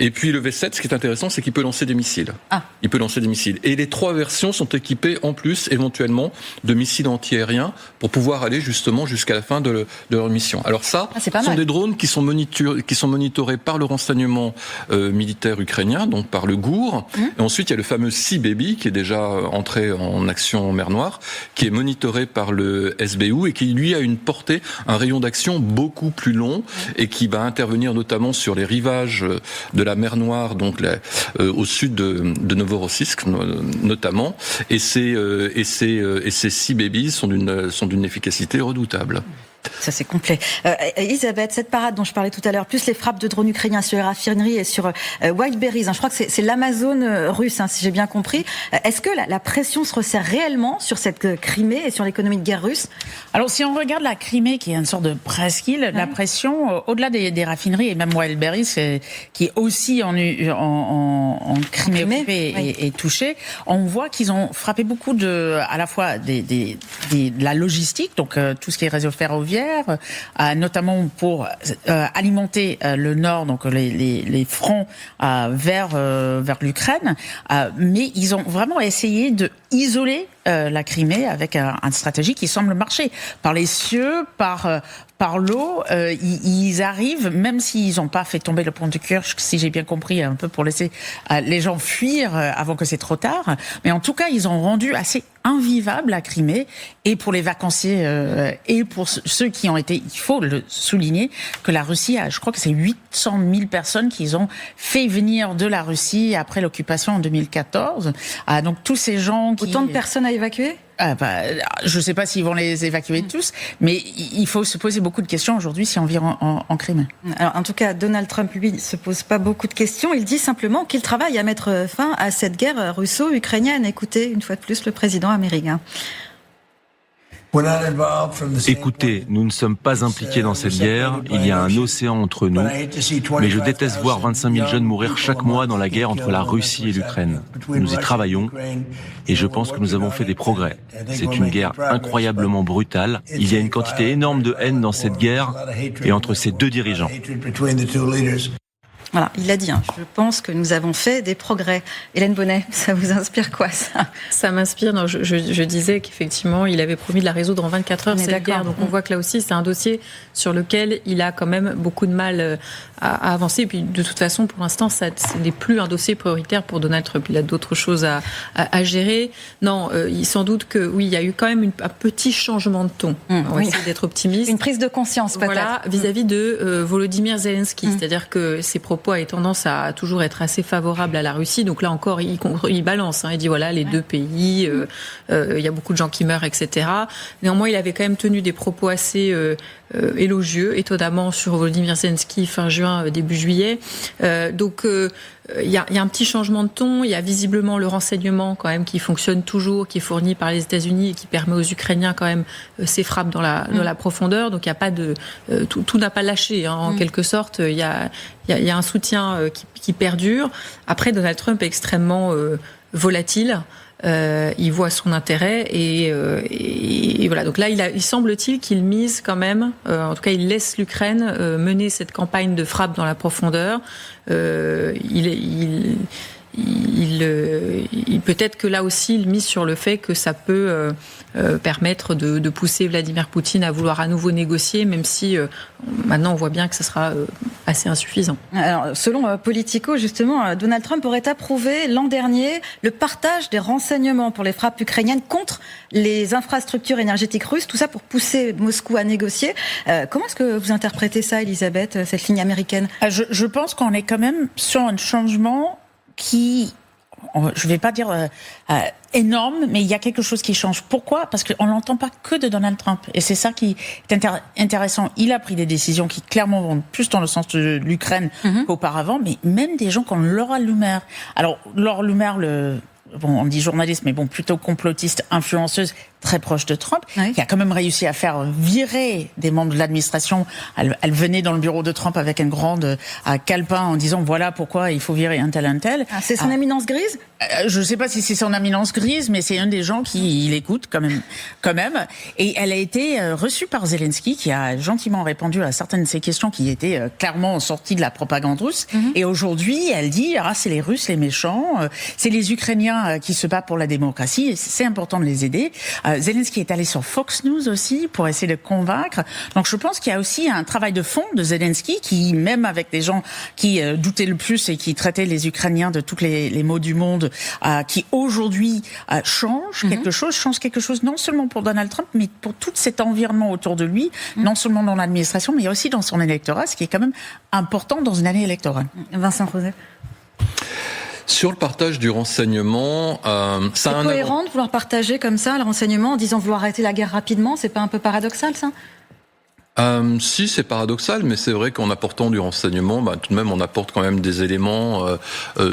Et puis le V7, ce qui est intéressant, c'est qu'il peut lancer des missiles. Il peut lancer des missiles. Et les 3 versions sont équipées en plus, éventuellement, de missiles antiaériens pour pouvoir aller justement jusqu'à la fin de leur mission. Alors ça, ce sont des drones qui sont monitorés par le renseignement militaire ukrainien, donc par le GUR. Et ensuite, il y a le fameux Sea Baby qui est déjà entré en action en mer Noire, qui est monitoré par le SBU et qui lui a un rayon d'action beaucoup plus long et qui va intervenir notamment sur les rivages de la mer Noire, donc au sud de Novorossiysk notamment, et ces Sea Babies sont d'une efficacité redoutable. Ça, c'est complet. Elisabeth, cette parade dont je parlais tout à l'heure, plus les frappes de drones ukrainiens sur les raffineries et sur Wildberries, je crois que c'est l'Amazone russe, si j'ai bien compris. Est-ce que la pression se resserre réellement sur cette Crimée et sur l'économie de guerre russe ? Alors, si on regarde la Crimée, qui est une sorte de presqu'île, la pression, au-delà des raffineries, et même Wildberries, qui est aussi en Crimée occupée et touchée, on voit qu'ils ont frappé beaucoup à la fois de la logistique, donc tout ce qui est réseau ferroviaire, notamment pour alimenter le nord, donc les fronts vers l'Ukraine, mais ils ont vraiment essayé de isoler la Crimée avec une stratégie qui semble marcher. Par les cieux, par l'eau, ils arrivent, même s'ils n'ont pas fait tomber le pont de Kerch, si j'ai bien compris, un peu pour laisser les gens fuir avant que c'est trop tard. Mais en tout cas, ils ont rendu assez invivable la Crimée, et pour les vacanciers et pour ceux qui ont été, il faut le souligner, que la Russie a, je crois que c'est 800 000 personnes qu'ils ont fait venir de la Russie après l'occupation en 2014. Donc tous ces gens qui... Autant de personnes à évacuer ? Je ne sais pas s'ils vont les évacuer tous, mais il faut se poser beaucoup de questions aujourd'hui si on vit en Crimée. Alors, en tout cas, Donald Trump, lui, ne se pose pas beaucoup de questions. Il dit simplement qu'il travaille à mettre fin à cette guerre russo-ukrainienne. Écoutez, une fois de plus, le président américain. Écoutez, nous ne sommes pas impliqués dans cette guerre, il y a un océan entre nous, mais je déteste voir 25 000 jeunes mourir chaque mois dans la guerre entre la Russie et l'Ukraine. Nous y travaillons et je pense que nous avons fait des progrès. C'est une guerre incroyablement brutale, il y a une quantité énorme de haine dans cette guerre et entre ces deux dirigeants. Voilà, il l'a dit, je pense que nous avons fait des progrès. Hélène Bonnet, ça vous inspire quoi, ça ? Ça m'inspire. Non, je disais qu'effectivement, il avait promis de la résoudre en 24 heures, cette guerre. Donc on voit que là aussi, c'est un dossier sur lequel il a quand même beaucoup de mal à avancer. Et puis de toute façon, pour l'instant, ce n'est plus un dossier prioritaire pour Donald Trump. Il a d'autres choses à gérer. Non, sans doute que oui, il y a eu quand même un petit changement de ton. On va essayer d'être optimiste. Une prise de conscience peut-être. Voilà, vis-à-vis de Volodymyr Zelensky. C'est-à-dire que ses propos avaient tendance à toujours être assez favorables à la Russie. Donc là encore, il balance. Il dit voilà, les deux pays, il y a beaucoup de gens qui meurent, etc. Néanmoins, il avait quand même tenu des propos assez élogieux, étonnamment, sur Volodymyr Zelensky fin juin, début juillet. Donc il y a un petit changement de ton. Il y a visiblement le renseignement quand même qui fonctionne toujours, qui est fourni par les États-Unis et qui permet aux Ukrainiens quand même ces frappes dans la profondeur. Donc il y a pas de tout n'a pas lâché en quelque sorte. Il y a un soutien qui perdure. Après, Donald Trump est extrêmement volatile. Il voit son intérêt et voilà. Donc là, il semble-t-il qu'il mise quand même, en tout cas, il laisse l'Ukraine mener cette campagne de frappe dans la profondeur. Il peut-être que là aussi, il mise sur le fait que ça peut permettre de pousser Vladimir Poutine à vouloir à nouveau négocier, même si maintenant on voit bien que ça sera assez insuffisant. Alors, selon Politico, justement, Donald Trump aurait approuvé l'an dernier le partage des renseignements pour les frappes ukrainiennes contre les infrastructures énergétiques russes, tout ça pour pousser Moscou à négocier. Comment est-ce que vous interprétez ça, Elisabeth, cette ligne américaine ? Je pense qu'on est quand même sur un changement qui, je ne vais pas dire énorme, mais il y a quelque chose qui change. Pourquoi ? Parce qu'on n'entend pas que de Donald Trump. Et c'est ça qui est intéressant. Il a pris des décisions qui clairement vont plus dans le sens de l'Ukraine qu'auparavant, mais même des gens comme Laura Loomer. Alors, Laura Loomer, on dit journaliste, mais plutôt complotiste, influenceuse, très proche de Trump, qui a quand même réussi à faire virer des membres de l'administration. Elle venait dans le bureau de Trump avec un grand calepin en disant voilà pourquoi il faut virer un tel. C'est son éminence grise ? Je ne sais pas si c'est son éminence grise, mais c'est un des gens qui l'écoute quand même. Et elle a été reçue par Zelensky, qui a gentiment répondu à certaines de ses questions qui étaient clairement sorties de la propagande russe. Et aujourd'hui, elle dit c'est les Russes les méchants, c'est les Ukrainiens qui se battent pour la démocratie, et c'est important de les aider. Zelensky est allé sur Fox News aussi pour essayer de convaincre. Donc je pense qu'il y a aussi un travail de fond de Zelensky qui, même avec des gens qui doutaient le plus et qui traitaient les Ukrainiens de tous les maux du monde, qui aujourd'hui change quelque chose non seulement pour Donald Trump, mais pour tout cet environnement autour de lui, non seulement dans l'administration, mais aussi dans son électorat, ce qui est quand même important dans une année électorale. Vincent Crozet. Sur le partage du renseignement, c'est cohérent de vouloir partager comme ça le renseignement en disant vouloir arrêter la guerre rapidement, c'est pas un peu paradoxal ça ? Si, c'est paradoxal, mais c'est vrai qu'en apportant du renseignement, tout de même, on apporte quand même des éléments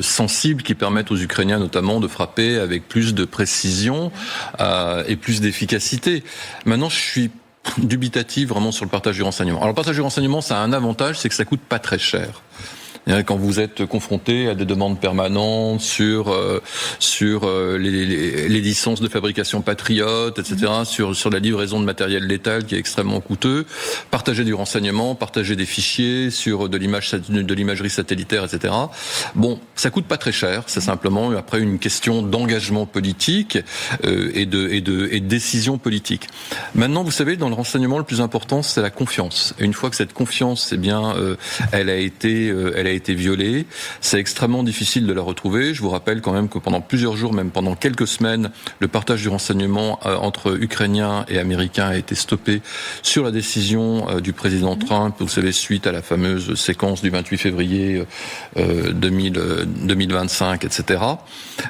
sensibles qui permettent aux Ukrainiens notamment de frapper avec plus de précision et plus d'efficacité. Maintenant, je suis dubitatif vraiment sur le partage du renseignement. Alors, le partage du renseignement, ça a un avantage, c'est que ça coûte pas très cher. Quand vous êtes confronté à des demandes permanentes sur les licences de fabrication patriotes, etc., sur la livraison de matériel létal qui est extrêmement coûteux, partager du renseignement, partager des fichiers sur de l'imagerie satellitaire, etc. Bon, ça coûte pas très cher, c'est simplement après une question d'engagement politique et de décision politique. Maintenant, vous savez, dans le renseignement, le plus important, c'est la confiance. Et une fois que cette confiance, elle a été violée, c'est extrêmement difficile de la retrouver. Je vous rappelle quand même que pendant plusieurs jours, même pendant quelques semaines, le partage du renseignement entre Ukrainiens et Américains a été stoppé sur la décision du président Trump, vous savez, suite à la fameuse séquence du 28 février 2025, etc.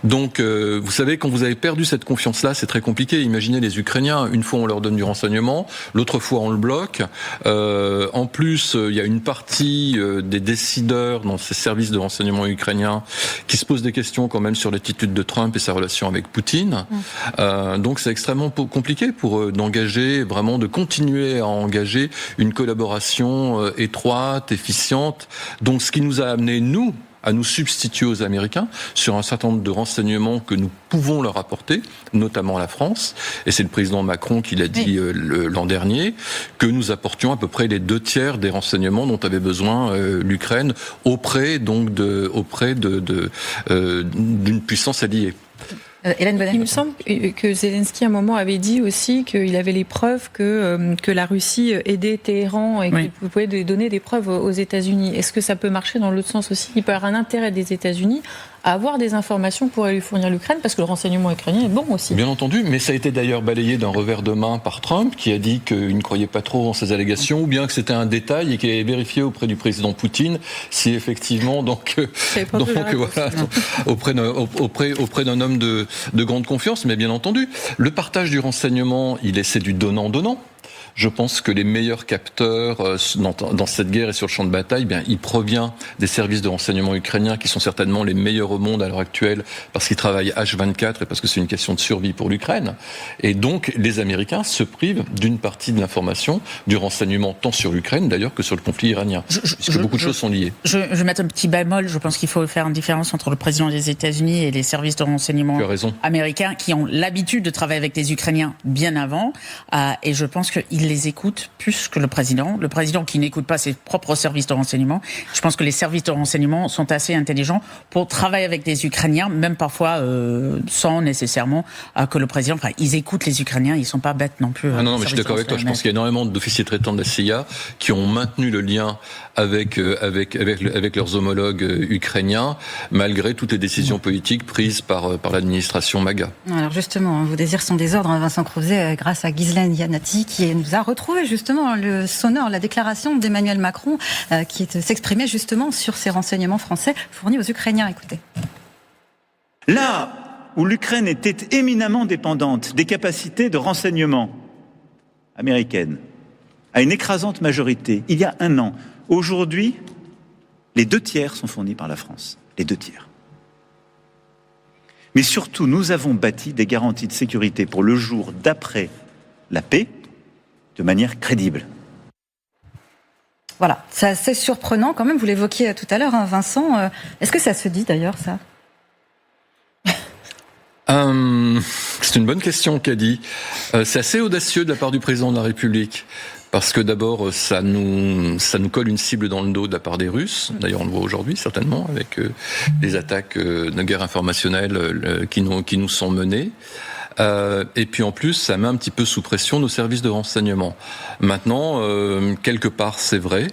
Donc, vous savez, quand vous avez perdu cette confiance-là, c'est très compliqué. Imaginez les Ukrainiens, une fois on leur donne du renseignement, l'autre fois on le bloque. En plus, il y a une partie des décideurs dans ces services de renseignement ukrainiens qui se posent des questions quand même sur l'attitude de Trump et sa relation avec Poutine. Donc c'est extrêmement compliqué pour eux de continuer à engager une collaboration étroite, efficiente. Donc ce qui nous a amené, nous, à nous substituer aux Américains sur un certain nombre de renseignements que nous pouvons leur apporter, notamment la France, et c'est le président Macron qui l'a dit l'an dernier, que nous apportions à peu près les 2/3 des renseignements dont avait besoin l'Ukraine auprès d'une puissance alliée. Il me semble que Zelensky à un moment avait dit aussi qu'il avait les preuves que la Russie aidait Téhéran et qu'il pouvait donner des preuves aux États-Unis. Est-ce que ça peut marcher dans l'autre sens aussi ? Il peut y avoir un intérêt des États-Unis à avoir des informations pour lui fournir l'Ukraine, parce que le renseignement ukrainien est bon aussi. Bien entendu, mais ça a été d'ailleurs balayé d'un revers de main par Trump, qui a dit qu'il ne croyait pas trop en ces allégations, ou bien que c'était un détail et qu'il avait vérifié auprès du président Poutine si effectivement, auprès d'un homme de grande confiance. Mais bien entendu, le partage du renseignement, c'est du donnant-donnant. Je pense que les meilleurs capteurs dans cette guerre et sur le champ de bataille, il provient des services de renseignement ukrainiens qui sont certainement les meilleurs au monde à l'heure actuelle parce qu'ils travaillent H24 et parce que c'est une question de survie pour l'Ukraine. Et donc, les Américains se privent d'une partie de l'information, du renseignement tant sur l'Ukraine d'ailleurs que sur le conflit iranien, puisque beaucoup de choses sont liées. Je vais mettre un petit bémol. Je pense qu'il faut faire une différence entre le président des États-Unis et les services de renseignement américains qui ont l'habitude de travailler avec les Ukrainiens bien avant. Et je pense qu'ils les écoute plus que le président. Le président qui n'écoute pas ses propres services de renseignement. Je pense que les services de renseignement sont assez intelligents pour travailler avec les Ukrainiens, même parfois sans nécessairement que le président... Enfin, ils écoutent les Ukrainiens, ils sont pas bêtes non plus. Non, mais je suis d'accord avec toi. Je pense qu'il y a énormément d'officiers traitants de la CIA qui ont maintenu le lien avec leurs homologues ukrainiens, malgré toutes les décisions politiques prises par l'administration MAGA. Alors justement, vos désirs sont des ordres, Vincent Crouzet, grâce à Ghislaine Yanati, qui nous a retrouvé justement le sonore, la déclaration d'Emmanuel Macron, qui s'exprimait justement sur ces renseignements français fournis aux Ukrainiens. Écoutez. Là où l'Ukraine était éminemment dépendante des capacités de renseignement américaines, à une écrasante majorité, il y a un an, aujourd'hui, les 2/3 sont fournis par la France. Les 2/3. Mais surtout, nous avons bâti des garanties de sécurité pour le jour d'après la paix de manière crédible. Voilà, c'est assez surprenant quand même, vous l'évoquiez tout à l'heure, Vincent. Est-ce que ça se dit d'ailleurs, ça ? C'est une bonne question qu'a dit. C'est assez audacieux de la part du président de la République. Parce que d'abord, ça nous colle une cible dans le dos de la part des Russes. D'ailleurs, on le voit aujourd'hui, certainement, avec les attaques de guerre informationnelle qui nous sont menées. Et puis en plus, ça met un petit peu sous pression nos services de renseignement. Maintenant, quelque part, c'est vrai,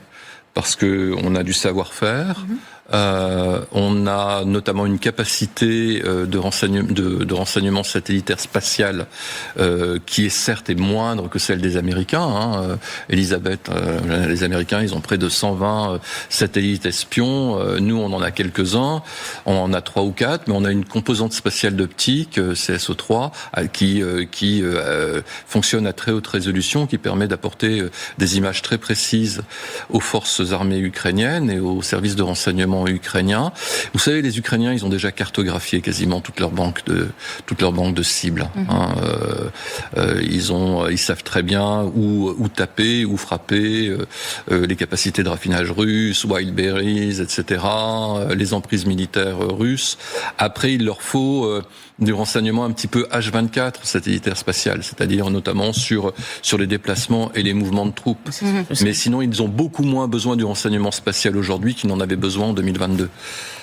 parce que on a du savoir-faire. On a notamment une capacité de renseignement satellitaire spatial qui est certes moindre que celle des Américains. Elisabeth, les Américains, ils ont près de 120 satellites espions. Nous, on en a quelques-uns. On en a 3 ou 4, mais on a une composante spatiale d'optique, CSO3, qui fonctionne à très haute résolution, qui permet d'apporter des images très précises aux forces armées ukrainiennes et aux services de renseignement ukrainiens. Vous savez, les Ukrainiens, ils ont déjà cartographié quasiment toute leur banque de cibles. Ils savent très bien où taper, où frapper, les capacités de raffinage russes, Wildberries, etc., les emprises militaires russes. Après, il leur faut du renseignement un petit peu H24 satellitaire spatial, c'est-à-dire notamment sur les déplacements et les mouvements de troupes. Mais sinon, ils ont beaucoup moins besoin du renseignement spatial aujourd'hui qu'ils n'en avaient besoin en 2022.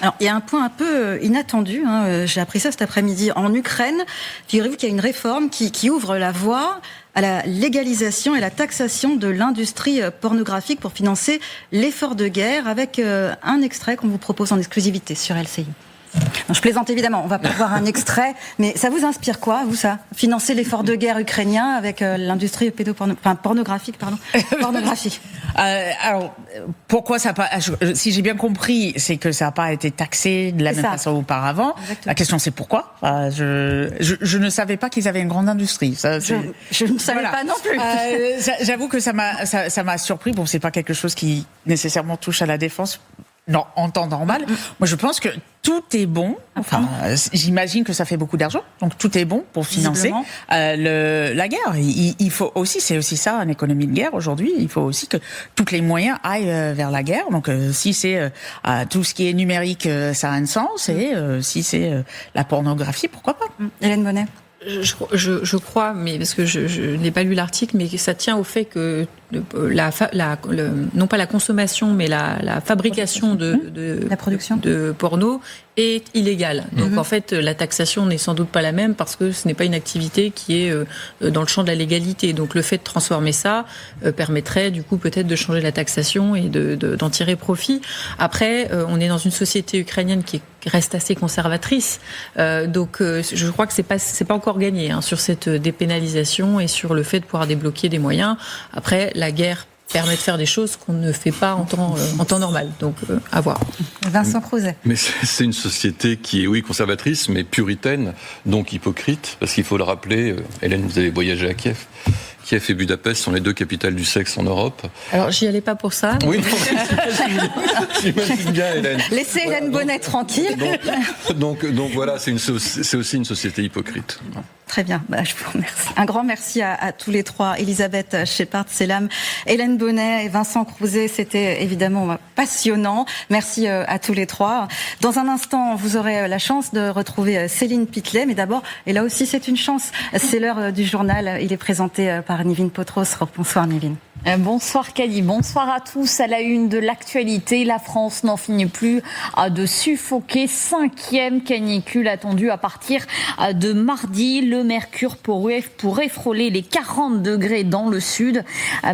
Alors, il y a un point un peu inattendu, j'ai appris ça cet après-midi. En Ukraine, figurez-vous qu'il y a une réforme qui ouvre la voie à la légalisation et la taxation de l'industrie pornographique pour financer l'effort de guerre, avec un extrait qu'on vous propose en exclusivité sur LCI. Non, je plaisante évidemment, on va pas voir un extrait, mais ça vous inspire quoi, vous, ça ? Financer l'effort de guerre ukrainien avec l'industrie pornographique. Alors, pourquoi ça n'a pas... Si j'ai bien compris, c'est que ça n'a pas été taxé de la même façon auparavant. Exactement. La question, c'est pourquoi ? Je ne savais pas qu'ils avaient une grande industrie. Ça, je ne savais pas non plus. J'avoue que ça m'a surpris. Bon, c'est pas quelque chose qui nécessairement touche à la défense. Non, en temps normal, moi je pense que tout est bon. Enfin, j'imagine que ça fait beaucoup d'argent, donc tout est bon pour financer la guerre. Il faut aussi, c'est aussi ça, une économie de guerre aujourd'hui. Il faut aussi que tous les moyens aillent vers la guerre. Donc, si c'est tout ce qui est numérique, ça a un sens, et si c'est la pornographie, pourquoi pas. Hélène Bonnet. Je crois, mais parce que je n'ai pas lu l'article, mais ça tient au fait que non pas la consommation, mais la fabrication la production de porno est illégale. Donc en fait, la taxation n'est sans doute pas la même parce que ce n'est pas une activité qui est dans le champ de la légalité. Donc le fait de transformer ça permettrait du coup peut-être de changer la taxation et d'en tirer profit. Après, on est dans une société ukrainienne qui reste assez conservatrice. Donc je crois que c'est pas encore gagné sur cette dépénalisation et sur le fait de pouvoir débloquer des moyens. Après, la guerre permet de faire des choses qu'on ne fait pas en temps normal. Donc, à voir. Vincent Crouzet. Mais c'est une société qui est, oui, conservatrice, mais puritaine, donc hypocrite, parce qu'il faut le rappeler, Hélène, vous avez voyagé à Kiev. Kiev et Budapest sont les deux capitales du sexe en Europe. Alors, j'y allais pas pour ça. Oui, j'imagine bien, Hélène. Laissez Hélène Bonnet tranquille. Donc voilà, c'est aussi une société hypocrite. Très bien, je vous remercie. Un grand merci à tous les trois, Elisabeth Schepard-Selam, Hélène Bonnet et Vincent Crouzet. C'était évidemment passionnant. Merci à tous les trois. Dans un instant, vous aurez la chance de retrouver Céline Pitlet, mais d'abord, et là aussi c'est une chance, c'est l'heure du journal. Il est présenté par Nivine Potros. Bonsoir Nivine. Bonsoir Kali, bonsoir à tous. À la une de l'actualité, la France n'en finit plus de suffoquer. 5e canicule attendue à partir de mardi. Le mercure pourrait frôler les 40 degrés dans le sud.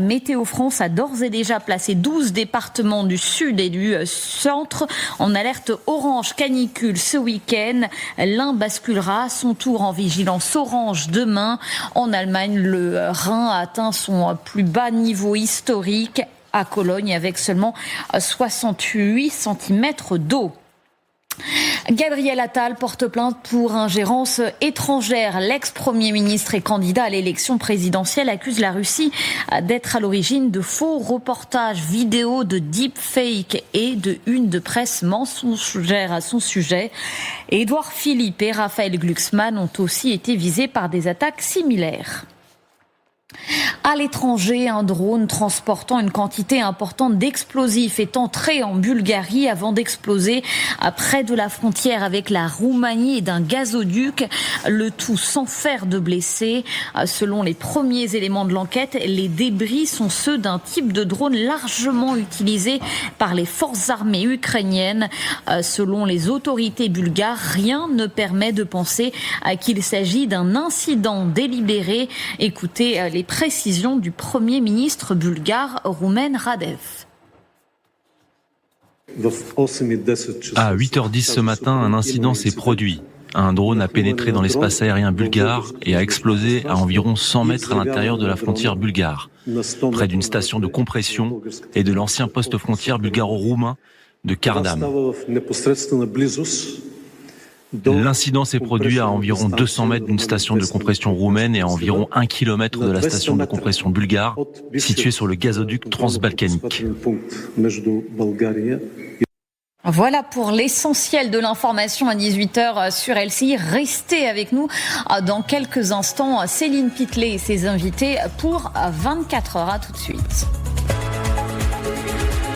Météo France a d'ores et déjà placé 12 départements du sud et du centre en alerte orange canicule ce week-end. L'un basculera à son tour en vigilance orange demain. En Allemagne, le Rhin a atteint son plus bas niveau historique à Cologne avec seulement 68 cm d'eau. Gabriel Attal porte plainte pour ingérence étrangère. L'ex-premier ministre et candidat à l'élection présidentielle accuse la Russie d'être à l'origine de faux reportages vidéo, de deepfake et de une de presse mensongère à son sujet. Édouard Philippe et Raphaël Glucksmann ont aussi été visés par des attaques similaires. À l'étranger, un drone transportant une quantité importante d'explosifs est entré en Bulgarie avant d'exploser près de la frontière avec la Roumanie et d'un gazoduc, le tout sans faire de blessés. Selon les premiers éléments de l'enquête, les débris sont ceux d'un type de drone largement utilisé par les forces armées ukrainiennes. Selon les autorités bulgares, rien ne permet de penser qu'il s'agit d'un incident délibéré. Écoutez les précisions du Premier ministre bulgare Roumen Radev. À 8h10 ce matin, un incident s'est produit. Un drone a pénétré dans l'espace aérien bulgare et a explosé à environ 100 mètres à l'intérieur de la frontière bulgare, près d'une station de compression et de l'ancien poste frontière bulgaro-roumain de Kardam. L'incident s'est produit à environ 200 mètres d'une station de compression roumaine et à environ 1 km de la station de compression bulgare, située sur le gazoduc transbalkanique. Voilà pour l'essentiel de l'information à 18h sur LCI. Restez avec nous dans quelques instants. Céline Pitlet et ses invités pour 24h. À tout de suite.